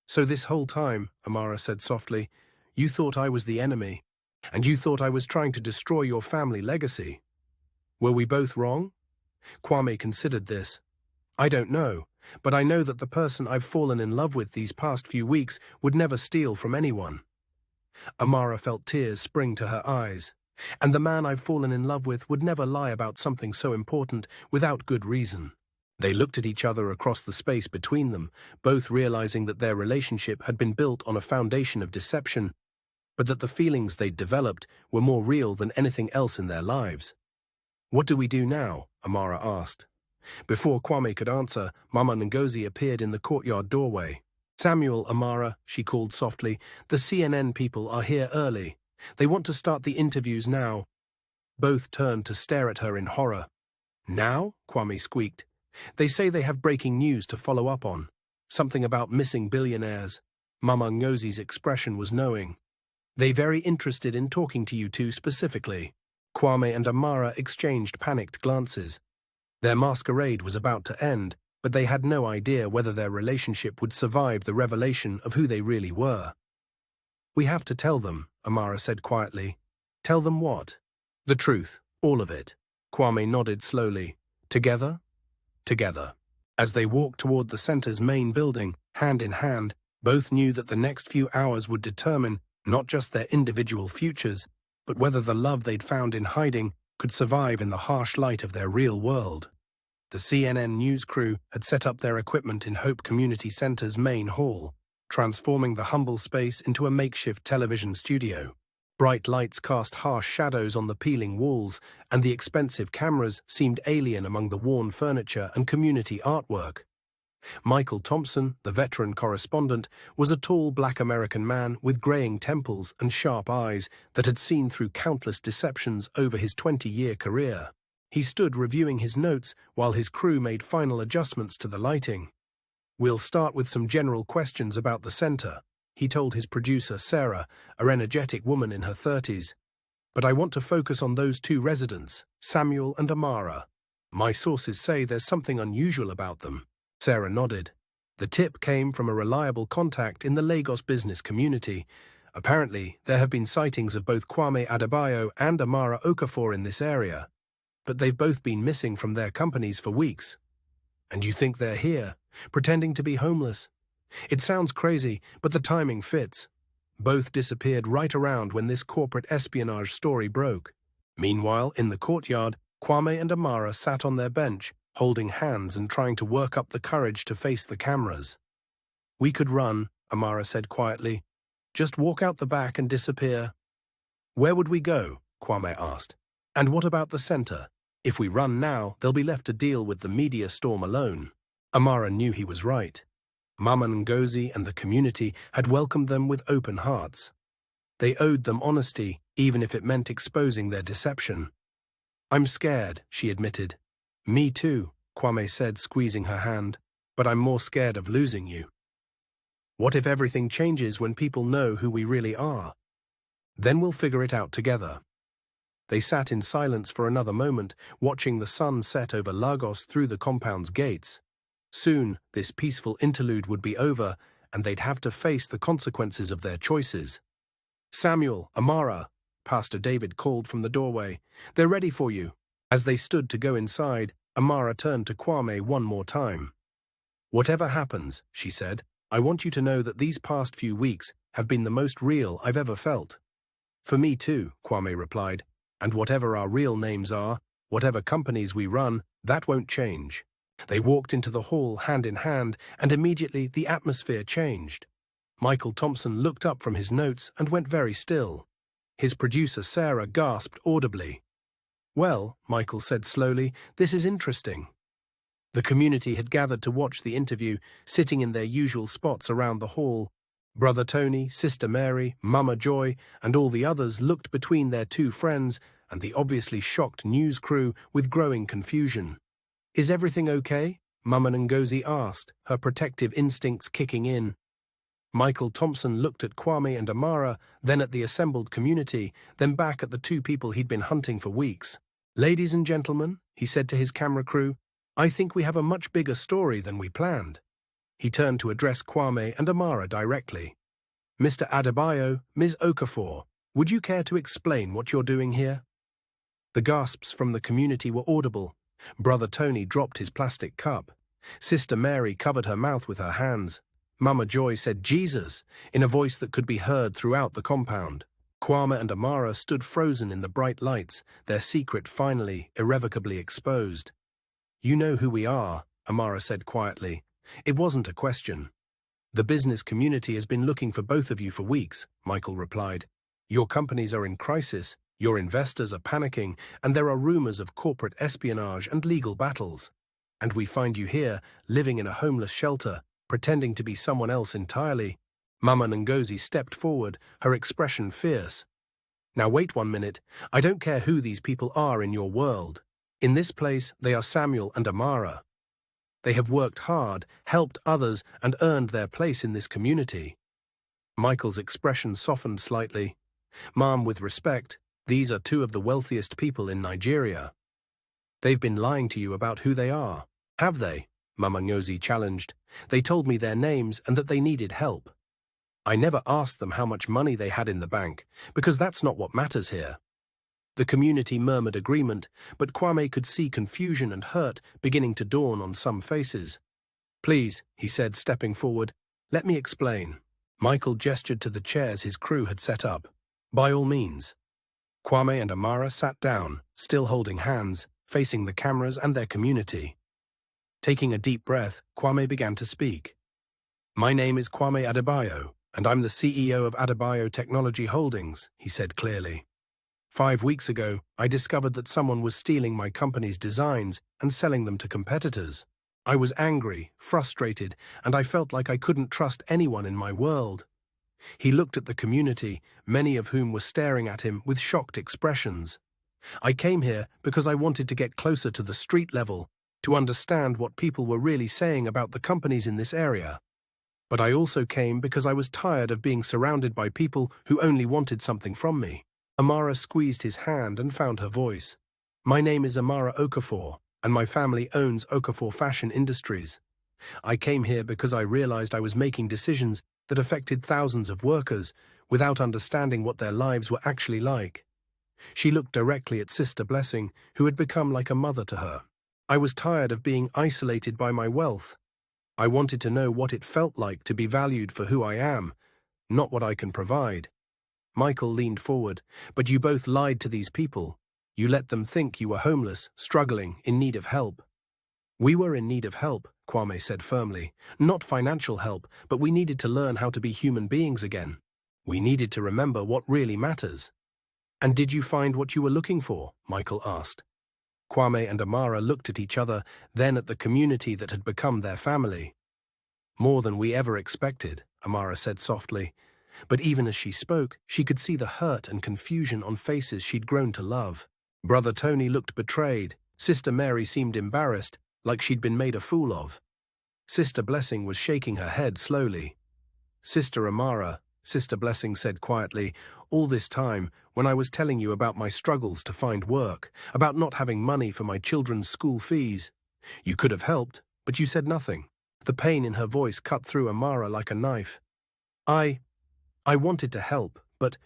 "So this whole time," Amara said softly, "you thought I was the enemy, and you thought I was trying to destroy your family legacy. Were we both wrong?" Kwame considered this. I don't know, but I know that the person I've fallen in love with these past few weeks would never steal from anyone. Amara felt tears spring to her eyes. And the man I've fallen in love with would never lie about something so important without good reason. They looked at each other across the space between them, both realizing that their relationship had been built on a foundation of deception, but that the feelings they'd developed were more real than anything else in their lives. "What do we do now?" Amara asked. Before Kwame could answer, Mama Ngozi appeared in the courtyard doorway. "Samuel, Amara," she called softly, "the CNN people are here early. They want to start the interviews now." Both turned to stare at her in horror. "Now?" Kwame squeaked. "They say they have breaking news to follow up on. Something about missing billionaires." Mama Ngozi's expression was knowing. "They very interested in talking to you two specifically." Kwame and Amara exchanged panicked glances. Their masquerade was about to end, but they had no idea whether their relationship would survive the revelation of who they really were. "We have to tell them," Amara said quietly. "Tell them what?" "The truth, all of it." Kwame nodded slowly. "Together?" "Together." As they walked toward the center's main building, hand in hand, both knew that the next few hours would determine not just their individual futures, but whether the love they'd found in hiding could survive in the harsh light of their real world. The CNN news crew had set up their equipment in Hope Community Center's main hall, transforming the humble space into a makeshift television studio. Bright lights cast harsh shadows on the peeling walls, and the expensive cameras seemed alien among the worn furniture and community artwork. Michael Thompson, the veteran correspondent, was a tall black American man with graying temples and sharp eyes that had seen through countless deceptions over his 20-year career. He stood reviewing his notes while his crew made final adjustments to the lighting. "We'll start with some general questions about the center," he told his producer, Sarah, an energetic woman in her 30s. "But I want to focus on those two residents, Samuel and Amara. My sources say there's something unusual about them." Sarah nodded. The tip came from a reliable contact in the Lagos business community. Apparently, there have been sightings of both Kwame Adebayo and Amara Okafor in this area, but they've both been missing from their companies for weeks. "And you think they're here, pretending to be homeless?" "It sounds crazy, but the timing fits. Both disappeared right around when this corporate espionage story broke." Meanwhile, in the courtyard, Kwame and Amara sat on their bench, holding hands and trying to work up the courage to face the cameras. "We could run," Amara said quietly. "Just walk out the back and disappear." "Where would we go?" Kwame asked. "And what about the center? If we run now, they'll be left to deal with the media storm alone." Amara knew he was right. Mama Ngozi and the community had welcomed them with open hearts. They owed them honesty, even if it meant exposing their deception. "I'm scared," she admitted. "Me too," Kwame said, squeezing her hand. "But I'm more scared of losing you." "What if everything changes when people know who we really are?" "Then we'll figure it out together." They sat in silence for another moment, watching the sun set over Lagos through the compound's gates. Soon, this peaceful interlude would be over, and they'd have to face the consequences of their choices. "Samuel, Amara," Pastor David called from the doorway. "They're ready for you." As they stood to go inside, Amara turned to Kwame one more time. "Whatever happens," she said, "I want you to know that these past few weeks have been the most real I've ever felt." "For me too," Kwame replied. "And whatever our real names are, whatever companies we run, that won't change." They walked into the hall hand in hand, and immediately the atmosphere changed. Michael Thompson looked up from his notes and went very still. His producer, Sarah, gasped audibly. "Well," Michael said slowly, "this is interesting." The community had gathered to watch the interview, sitting in their usual spots around the hall. Brother Tony, Sister Mary, Mama Joy, and all the others looked between their two friends and the obviously shocked news crew with growing confusion. "Is everything okay?" Mama Ngozi asked, her protective instincts kicking in. Michael Thompson looked at Kwame and Amara, then at the assembled community, then back at the two people he'd been hunting for weeks. "Ladies and gentlemen," he said to his camera crew, "I think we have a much bigger story than we planned." He turned to address Kwame and Amara directly. "Mr. Adebayo, Ms. Okafor, would you care to explain what you're doing here?" The gasps from the community were audible. Brother Tony dropped his plastic cup. Sister Mary covered her mouth with her hands. Mama Joy said Jesus, in a voice that could be heard throughout the compound. Kwame and Amara stood frozen in the bright lights, their secret finally, irrevocably exposed. "You know who we are," Amara said quietly. It wasn't a question. "The business community has been looking for both of you for weeks," Michael replied. "Your companies are in crisis, your investors are panicking, and there are rumors of corporate espionage and legal battles. And we find you here, living in a homeless shelter, pretending to be someone else entirely." Mama Ngozi stepped forward, her expression fierce. "Now wait 1 minute. I don't care who these people are in your world. In this place, they are Samuel and Amara. They have worked hard, helped others, and earned their place in this community." Michael's expression softened slightly. "Ma'am, with respect, these are two of the wealthiest people in Nigeria. They've been lying to you about who they are." "Have they?" Mama Ngozi challenged. "They told me their names and that they needed help. I never asked them how much money they had in the bank, because that's not what matters here." The community murmured agreement, but Kwame could see confusion and hurt beginning to dawn on some faces. "Please," he said, stepping forward, "let me explain." Michael gestured to the chairs his crew had set up. "By all means." Kwame and Amara sat down, still holding hands, facing the cameras and their community. Taking a deep breath, Kwame began to speak. "My name is Kwame Adebayo, and I'm the CEO of Adebayo Technology Holdings," he said clearly. 5 weeks ago, I discovered that someone was stealing my company's designs and selling them to competitors. I was angry, frustrated, and I felt like I couldn't trust anyone in my world. He looked at the community, many of whom were staring at him with shocked expressions. "I came here because I wanted to get closer to the street level, to understand what people were really saying about the companies in this area. But I also came because I was tired of being surrounded by people who only wanted something from me." Amara squeezed his hand and found her voice. "My name is Amara Okafor, and my family owns Okafor Fashion Industries. I came here because I realized I was making decisions that affected thousands of workers without understanding what their lives were actually like." She looked directly at Sister Blessing, who had become like a mother to her. "I was tired of being isolated by my wealth. I wanted to know what it felt like to be valued for who I am, not what I can provide." Michael leaned forward. "But you both lied to these people. You let them think you were homeless, struggling, in need of help." "We were in need of help," Kwame said firmly. "Not financial help, but we needed to learn how to be human beings again. We needed to remember what really matters." "And did you find what you were looking for?" Michael asked. Kwame and Amara looked at each other, then at the community that had become their family. "More than we ever expected," Amara said softly. But even as she spoke, she could see the hurt and confusion on faces she'd grown to love. Brother Tony looked betrayed. Sister Mary seemed embarrassed, like she'd been made a fool of. Sister Blessing was shaking her head slowly. "Sister Amara," Sister Blessing said quietly, "all this time, when I was telling you about my struggles to find work, about not having money for my children's school fees, you could have helped, but you said nothing." The pain in her voice cut through Amara like a knife. I wanted to help, but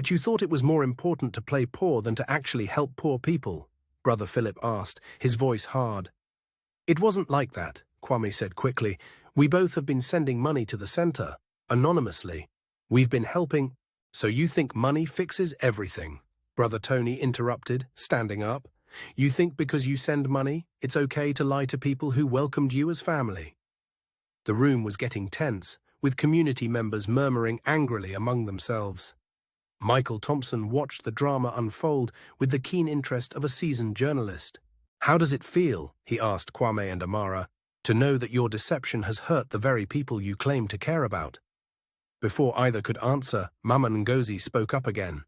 you thought it was more important to play poor than to actually help poor people?" Brother Philip asked, his voice hard. "It wasn't like that," Kwame said quickly. "We both have been sending money to the center, anonymously. We've been helping." "So you think money fixes everything?" Brother Tony interrupted, standing up. "You think because you send money, it's okay to lie to people who welcomed you as family?" The room was getting tense, with community members murmuring angrily among themselves. Michael Thompson watched the drama unfold with the keen interest of a seasoned journalist. "How does it feel," he asked Kwame and Amara, "to know that your deception has hurt the very people you claim to care about?" Before either could answer, Mama Ngozi spoke up again.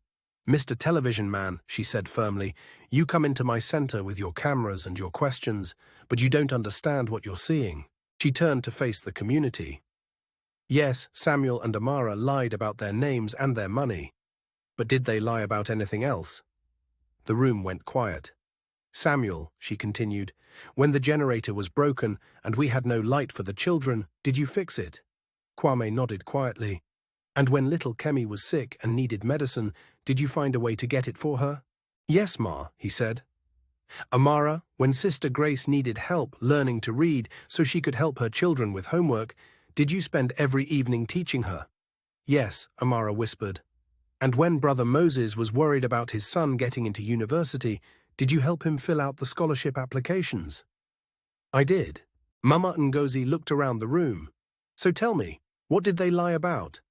"Mr. Television Man," she said firmly, "you come into my center with your cameras and your questions, but you don't understand what you're seeing." She turned to face the community. "Yes, Samuel and Amara lied about their names and their money. But did they lie about anything else?" The room went quiet. "Samuel," she continued, "when the generator was broken and we had no light for the children, did you fix it?" Kwame nodded quietly. "And when little Kemi was sick and needed medicine, did you find a way to get it for her?" "Yes, Ma," he said. Amara, when Sister Grace needed help learning to read so she could help her children with homework, did you spend every evening teaching her? Yes, Amara whispered. And when Brother Moses was worried about his son getting into university, did you help him fill out the scholarship applications? I did. Mama Ngozi looked around the room. So tell me, what did they lie about?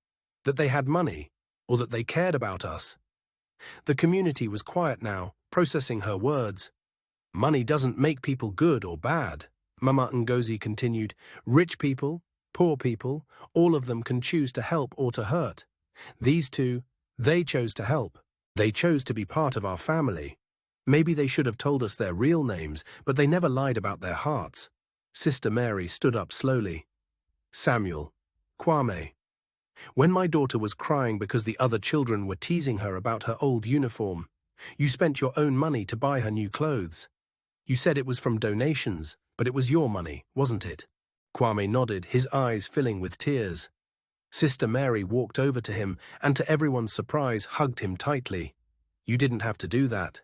That they had money, or that they cared about us? The community was quiet now, processing her words. Money doesn't make people good or bad, Mama Ngozi continued. Rich people, poor people, all of them can choose to help or to hurt. These two, they chose to help. They chose to be part of our family. Maybe they should have told us their real names, but they never lied about their hearts. Sister Mary stood up slowly. Samuel, Kwame. When my daughter was crying because the other children were teasing her about her old uniform, you spent your own money to buy her new clothes. You said it was from donations, but it was your money, wasn't it? Kwame nodded, his eyes filling with tears. Sister Mary walked over to him and, to everyone's surprise, hugged him tightly. You didn't have to do that.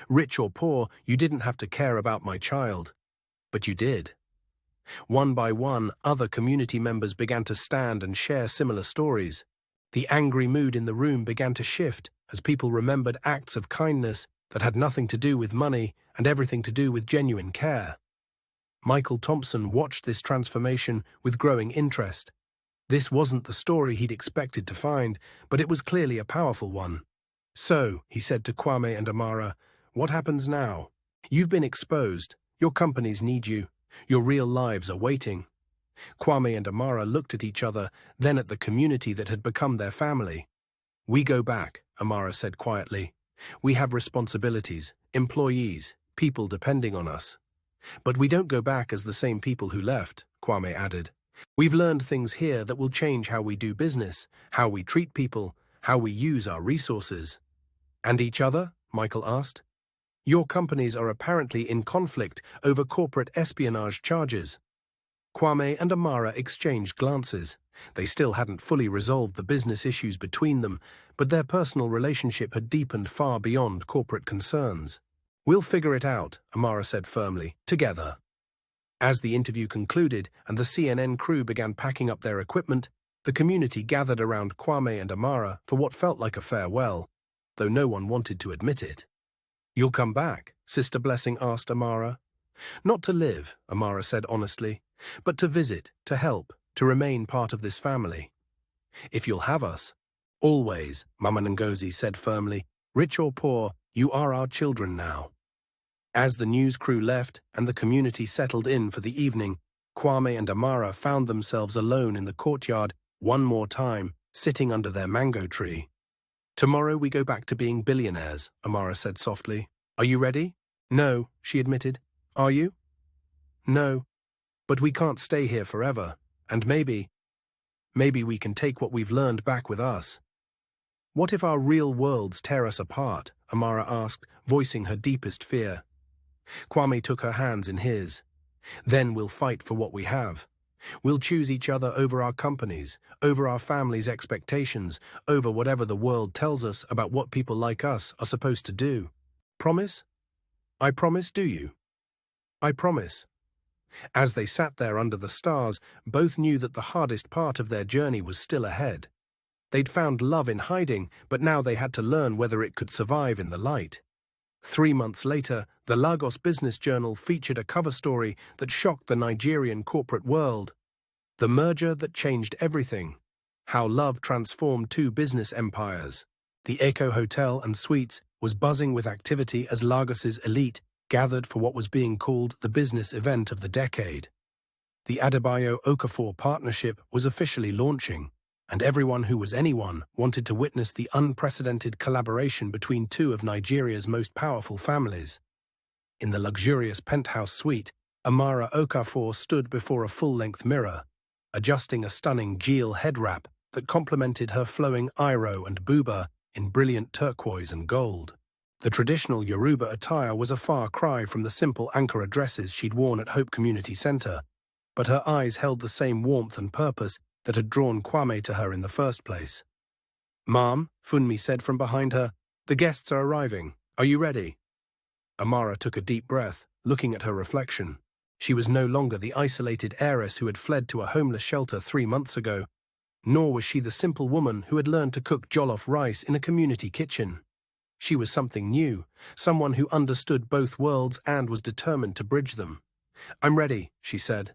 Rich or poor, you didn't have to care about my child. But you did. One by one, other community members began to stand and share similar stories. The angry mood in the room began to shift as people remembered acts of kindness that had nothing to do with money and everything to do with genuine care. Michael Thompson watched this transformation with growing interest. This wasn't the story he'd expected to find, but it was clearly a powerful one. So, he said to Kwame and Amara, what happens now? You've been exposed. Your companies need you. Your real lives are waiting. Kwame and Amara looked at each other, then at the community that had become their family. We go back, Amara said quietly. We have responsibilities, employees, people depending on us. But we don't go back as the same people who left, Kwame added. We've learned things here that will change how we do business, how we treat people, how we use our resources. And each other? Michael asked. Your companies are apparently in conflict over corporate espionage charges. Kwame and Amara exchanged glances. They still hadn't fully resolved the business issues between them, but their personal relationship had deepened far beyond corporate concerns. We'll figure it out, Amara said firmly, together. As the interview concluded and the CNN crew began packing up their equipment, the community gathered around Kwame and Amara for what felt like a farewell, though no one wanted to admit it. You'll come back, Sister Blessing asked Amara. Not to live, Amara said honestly, but to visit, to help, to remain part of this family. If you'll have us. Always, Mama Ngozi said firmly. Rich or poor, you are our children now. As the news crew left and the community settled in for the evening, Kwame and Amara found themselves alone in the courtyard one more time, sitting under their mango tree. Tomorrow we go back to being billionaires, Amara said softly. Are you ready? No, she admitted. Are you? No. But we can't stay here forever, and maybe we can take what we've learned back with us. What if our real worlds tear us apart? Amara asked, voicing her deepest fear. Kwame took her hands in his. Then we'll fight for what we have. We'll choose each other over our companies, over our families' expectations, over whatever the world tells us about what people like us are supposed to do. Promise? I promise, do you? I promise. As they sat there under the stars, both knew that the hardest part of their journey was still ahead. They'd found love in hiding, but now they had to learn whether it could survive in the light. 3 months later, the Lagos Business Journal featured a cover story that shocked the Nigerian corporate world. The merger that changed everything. How love transformed two business empires. The Echo Hotel and Suites was buzzing with activity as Lagos's elite gathered for what was being called the business event of the decade. The Adebayo-Okafor partnership was officially launching, and everyone who was anyone wanted to witness the unprecedented collaboration between two of Nigeria's most powerful families. In the luxurious penthouse suite, Amara Okafor stood before a full-length mirror, adjusting a stunning Jeel head wrap that complemented her flowing iro and buba in brilliant turquoise and gold. The traditional Yoruba attire was a far cry from the simple Ankara dresses she'd worn at Hope Community Centre, but her eyes held the same warmth and purpose that had drawn Kwame to her in the first place. "Ma'am," Funmi said from behind her, "the guests are arriving. Are you ready?" Amara took a deep breath, looking at her reflection. She was no longer the isolated heiress who had fled to a homeless shelter 3 months ago, nor was she the simple woman who had learned to cook jollof rice in a community kitchen. She was something new, someone who understood both worlds and was determined to bridge them. "I'm ready," she said.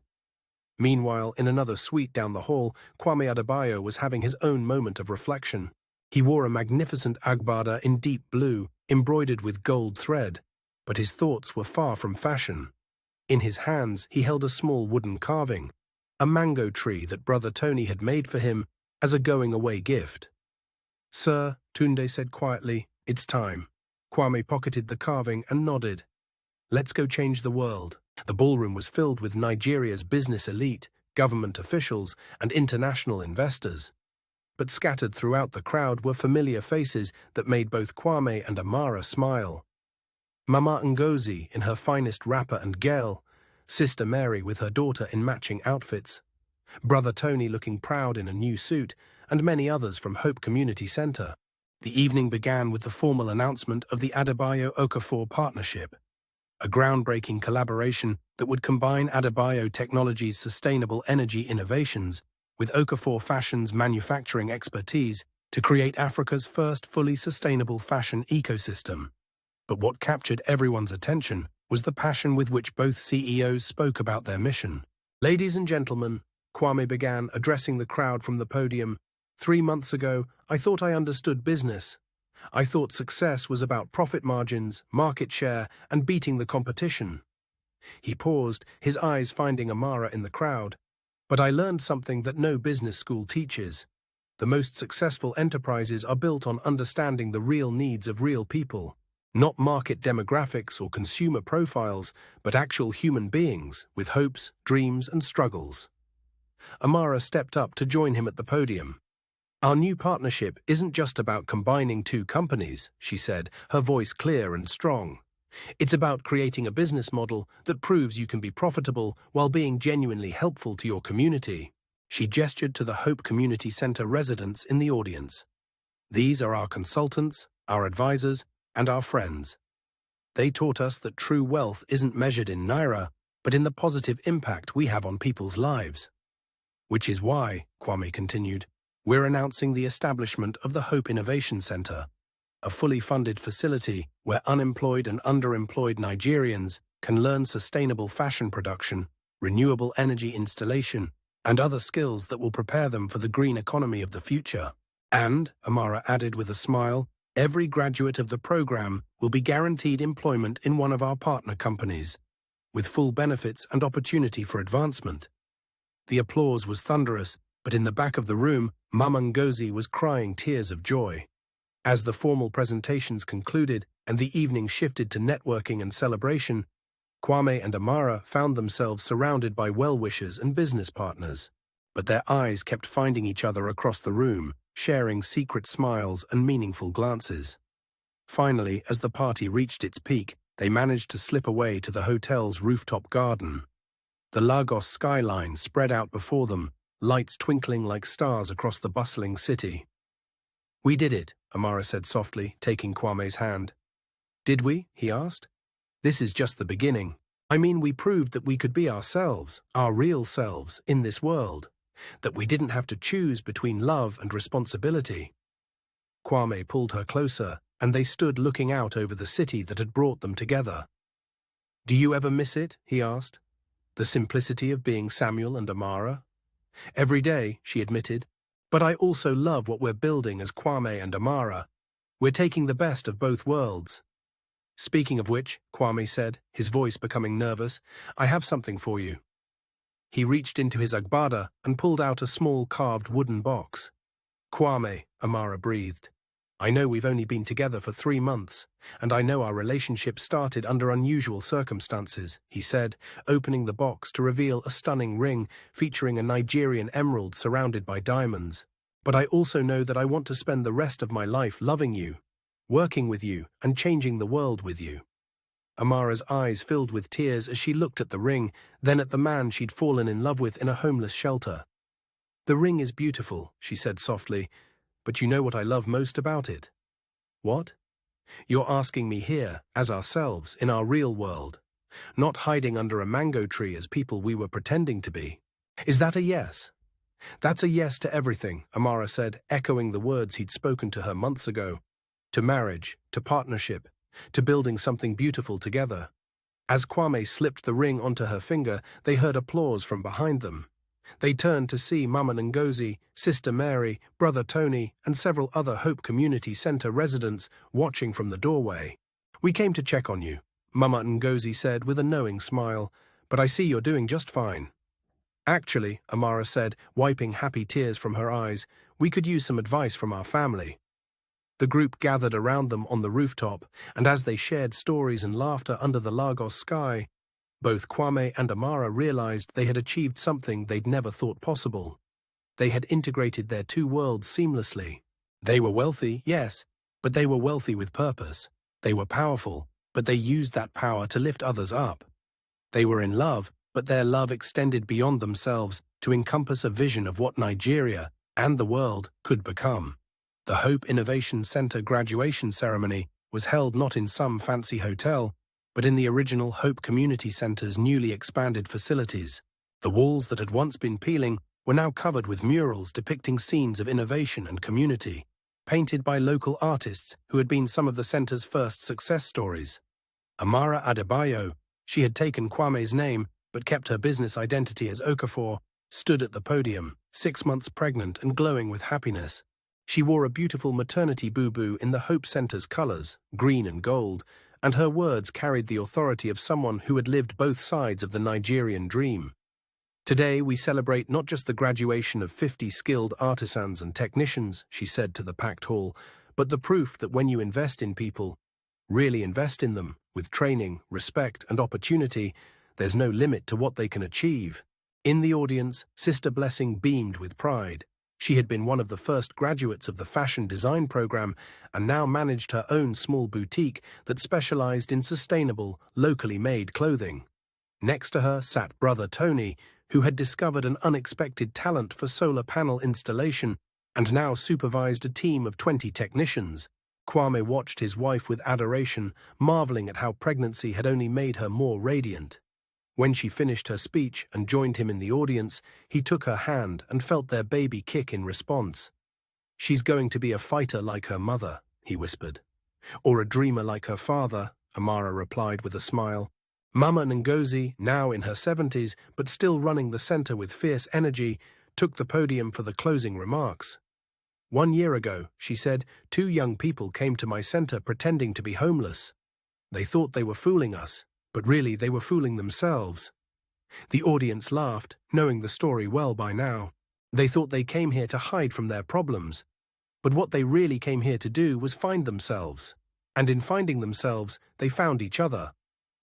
Meanwhile, in another suite down the hall, Kwame Adebayo was having his own moment of reflection. He wore a magnificent agbada in deep blue, embroidered with gold thread, but his thoughts were far from fashion. In his hands he held a small wooden carving, a mango tree that Brother Tony had made for him as a going-away gift. "Sir," Tunde said quietly, "it's time." Kwame pocketed the carving and nodded. "Let's go change the world." The ballroom was filled with Nigeria's business elite, government officials, and international investors. But scattered throughout the crowd were familiar faces that made both Kwame and Amara smile. Mama Ngozi in her finest wrapper and gel, Sister Mary with her daughter in matching outfits, Brother Tony looking proud in a new suit, and many others from Hope Community Center. The evening began with the formal announcement of the Adebayo-Okafor partnership, a groundbreaking collaboration that would combine Adebayo Technology's sustainable energy innovations with Okafor Fashion's manufacturing expertise to create Africa's first fully sustainable fashion ecosystem. But what captured everyone's attention was the passion with which both CEOs spoke about their mission. "Ladies and gentlemen," Kwame began, addressing the crowd from the podium, "3 months ago, I thought I understood business. I thought success was about profit margins, market share, and beating the competition." He paused, his eyes finding Amara in the crowd. "But I learned something that no business school teaches. The most successful enterprises are built on understanding the real needs of real people. Not market demographics or consumer profiles, but actual human beings with hopes, dreams, and struggles." Amara stepped up to join him at the podium. "Our new partnership isn't just about combining two companies," she said, her voice clear and strong. "It's about creating a business model that proves you can be profitable while being genuinely helpful to your community." She gestured to the Hope Community Center residents in the audience. "These are our consultants, our advisors, and our friends. They taught us that true wealth isn't measured in naira, but in the positive impact we have on people's lives. Which is why," Kwame continued, "we're announcing the establishment of the Hope Innovation Center, a fully funded facility where unemployed and underemployed Nigerians can learn sustainable fashion production, renewable energy installation, and other skills that will prepare them for the green economy of the future. And," Amara added with a smile, "every graduate of the program will be guaranteed employment in one of our partner companies, with full benefits and opportunity for advancement." The applause was thunderous, but in the back of the room, Mama Ngozi was crying tears of joy. As the formal presentations concluded and the evening shifted to networking and celebration, Kwame and Amara found themselves surrounded by well-wishers and business partners. But their eyes kept finding each other across the room, sharing secret smiles and meaningful glances. Finally, as the party reached its peak, they managed to slip away to the hotel's rooftop garden. The Lagos skyline spread out before them, lights twinkling like stars across the bustling city. "We did it," Amara said softly, taking Kwame's hand. "Did we?" he asked. "This is just the beginning. I mean, we proved that we could be ourselves, our real selves, in this world. That we didn't have to choose between love and responsibility." Kwame pulled her closer, and they stood looking out over the city that had brought them together. "Do you ever miss it?" he asked. "The simplicity of being Samuel and Amara?" "Every day," she admitted. "But I also love what we're building as Kwame and Amara. We're taking the best of both worlds." "Speaking of which," Kwame said, his voice becoming nervous, "I have something for you." He reached into his agbada and pulled out a small carved wooden box. "Kwame," Amara breathed, "I know we've only been together for 3 months, and I know our relationship started under unusual circumstances," he said, opening the box to reveal a stunning ring featuring a Nigerian emerald surrounded by diamonds. "But I also know that I want to spend the rest of my life loving you, working with you, and changing the world with you." Amara's eyes filled with tears as she looked at the ring, then at the man she'd fallen in love with in a homeless shelter. "The ring is beautiful," she said softly, "but you know what I love most about it?" "What?" You're asking me here, as ourselves, in our real world, not hiding under a mango tree as people we were pretending to be. Is that a yes? That's a yes to everything, Amara said, echoing the words he'd spoken to her months ago. To marriage, to partnership, to building something beautiful together. As Kwame slipped the ring onto her finger, they heard applause from behind them. They turned to see Mama Ngozi, Sister Mary, Brother Tony, and several other Hope Community Center residents watching from the doorway. "We came to check on you," Mama Ngozi said with a knowing smile, "but I see you're doing just fine." "Actually," Amara said, wiping happy tears from her eyes, "we could use some advice from our family." The group gathered around them on the rooftop, and as they shared stories and laughter under the Lagos sky, both Kwame and Amara realized they had achieved something they'd never thought possible. They had integrated their two worlds seamlessly. They were wealthy, yes, but they were wealthy with purpose. They were powerful, but they used that power to lift others up. They were in love, but their love extended beyond themselves to encompass a vision of what Nigeria and the world could become. The Hope Innovation Center graduation ceremony was held not in some fancy hotel, but in the original Hope Community Center's newly expanded facilities. The walls that had once been peeling were now covered with murals depicting scenes of innovation and community, painted by local artists who had been some of the center's first success stories. Amara Adebayo, she had taken Kwame's name but kept her business identity as Okafor, stood at the podium, 6 months pregnant and glowing with happiness. She wore a beautiful maternity boo-boo in the Hope Center's colors, green and gold, and her words carried the authority of someone who had lived both sides of the Nigerian dream. "Today we celebrate not just the graduation of 50 skilled artisans and technicians," she said to the packed hall, "but the proof that when you invest in people, really invest in them, with training, respect, and opportunity, there's no limit to what they can achieve." In the audience, Sister Blessing beamed with pride. She had been one of the first graduates of the fashion design program and now managed her own small boutique that specialized in sustainable, locally made clothing. Next to her sat Brother Tony, who had discovered an unexpected talent for solar panel installation and now supervised a team of 20 technicians. Kwame watched his wife with adoration, marveling at how pregnancy had only made her more radiant. When she finished her speech and joined him in the audience, he took her hand and felt their baby kick in response. "She's going to be a fighter like her mother," he whispered. "Or a dreamer like her father," Amara replied with a smile. Mama Ngozi, now in her 70s but still running the center with fierce energy, took the podium for the closing remarks. "1 year ago," she said, "2 young people came to my center pretending to be homeless. They thought they were fooling us, but really they were fooling themselves." The audience laughed, knowing the story well by now. They thought they came here to hide from their problems, but what they really came here to do was find themselves. And in finding themselves, they found each other.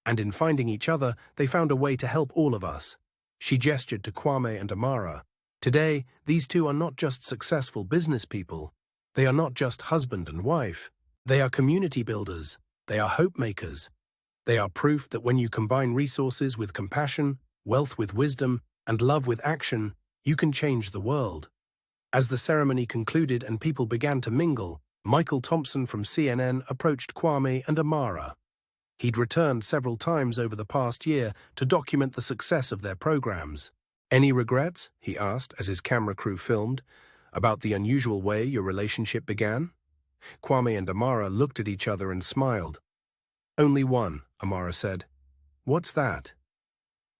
And in finding each other, they found a way to help all of us. She gestured to Kwame and Amara. Today, these two are not just successful business people. They are not just husband and wife. They are community builders. They are hope makers. They are proof that when you combine resources with compassion, wealth with wisdom, and love with action, you can change the world. As the ceremony concluded and people began to mingle, Michael Thompson from CNN approached Kwame and Amara. He'd returned several times over the past year to document the success of their programs. "Any regrets?" he asked as his camera crew filmed, "about the unusual way your relationship began?" Kwame and Amara looked at each other and smiled. "Only one," Amara said. "What's that?"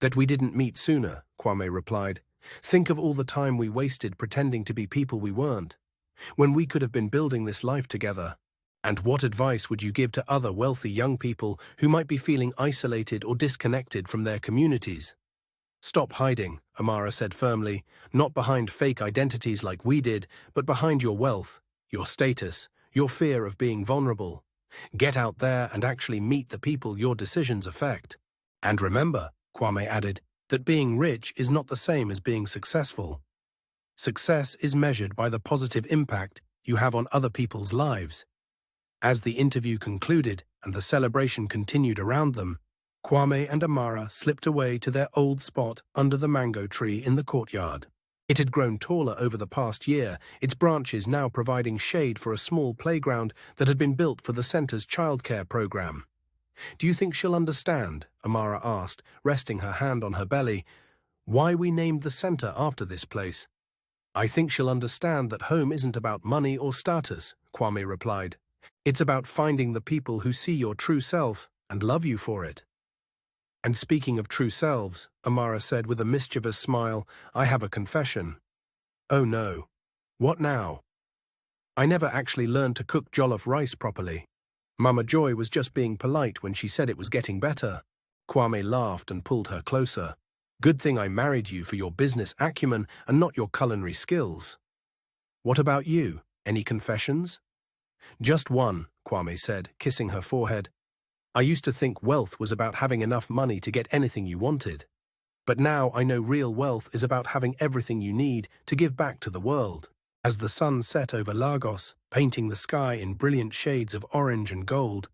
"That we didn't meet sooner," Kwame replied. "Think of all the time we wasted pretending to be people we weren't, when we could have been building this life together. And what advice would you give to other wealthy young people who might be feeling isolated or disconnected from their communities?" "Stop hiding," Amara said firmly, "not behind fake identities like we did, but behind your wealth, your status, your fear of being vulnerable. Get out there and actually meet the people your decisions affect. And remember," Kwame added, "that being rich is not the same as being successful. Success is measured by the positive impact you have on other people's lives." As the interview concluded and the celebration continued around them, Kwame and Amara slipped away to their old spot under the mango tree in the courtyard. It had grown taller over the past year, its branches now providing shade for a small playground that had been built for the center's childcare program. "Do you think she'll understand?" Amara asked, resting her hand on her belly. "Why we named the center after this place?" "I think she'll understand that home isn't about money or status," Kwame replied. "It's about finding the people who see your true self and love you for it." "And speaking of true selves," Amara said with a mischievous smile, "I have a confession." "Oh no. What now?" "I never actually learned to cook jollof rice properly." Mama Joy was just being polite when she said it was getting better. Kwame laughed and pulled her closer. "Good thing I married you for your business acumen and not your culinary skills." "What about you? Any confessions?" "Just one," Kwame said, kissing her forehead. "I used to think wealth was about having enough money to get anything you wanted. But now I know real wealth is about having everything you need to give back to the world." As the sun set over Lagos, painting the sky in brilliant shades of orange and gold,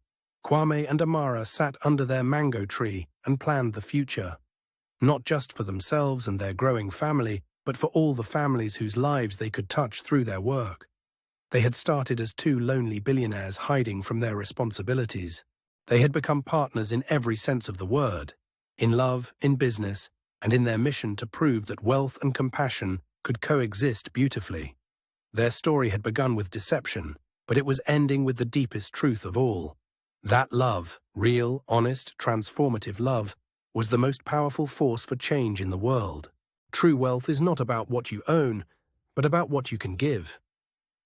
Kwame and Amara sat under their mango tree and planned the future. Not just for themselves and their growing family, but for all the families whose lives they could touch through their work. They had started as two lonely billionaires hiding from their responsibilities. They had become partners in every sense of the word, in love, in business, and in their mission to prove that wealth and compassion could coexist beautifully. Their story had begun with deception, but it was ending with the deepest truth of all. That love, real, honest, transformative love, was the most powerful force for change in the world. True wealth is not about what you own, but about what you can give.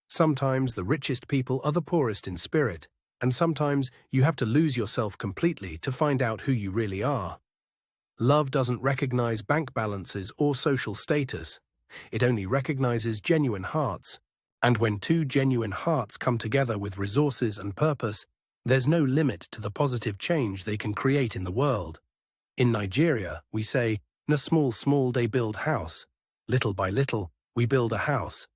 Sometimes the richest people are the poorest in spirit, and sometimes you have to lose yourself completely to find out who you really are. Love doesn't recognize bank balances or social status. It only recognizes genuine hearts. And when two genuine hearts come together with resources and purpose, there's no limit to the positive change they can create in the world. In Nigeria, we say, "Na small, small they build house. Little by little, we build a house."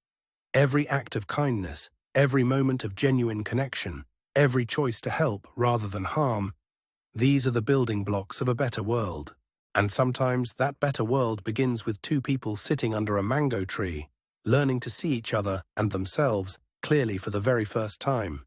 Every act of kindness, every moment of genuine connection, every choice to help rather than harm, these are the building blocks of a better world. And sometimes that better world begins with two people sitting under a mango tree, learning to see each other and themselves clearly for the very first time.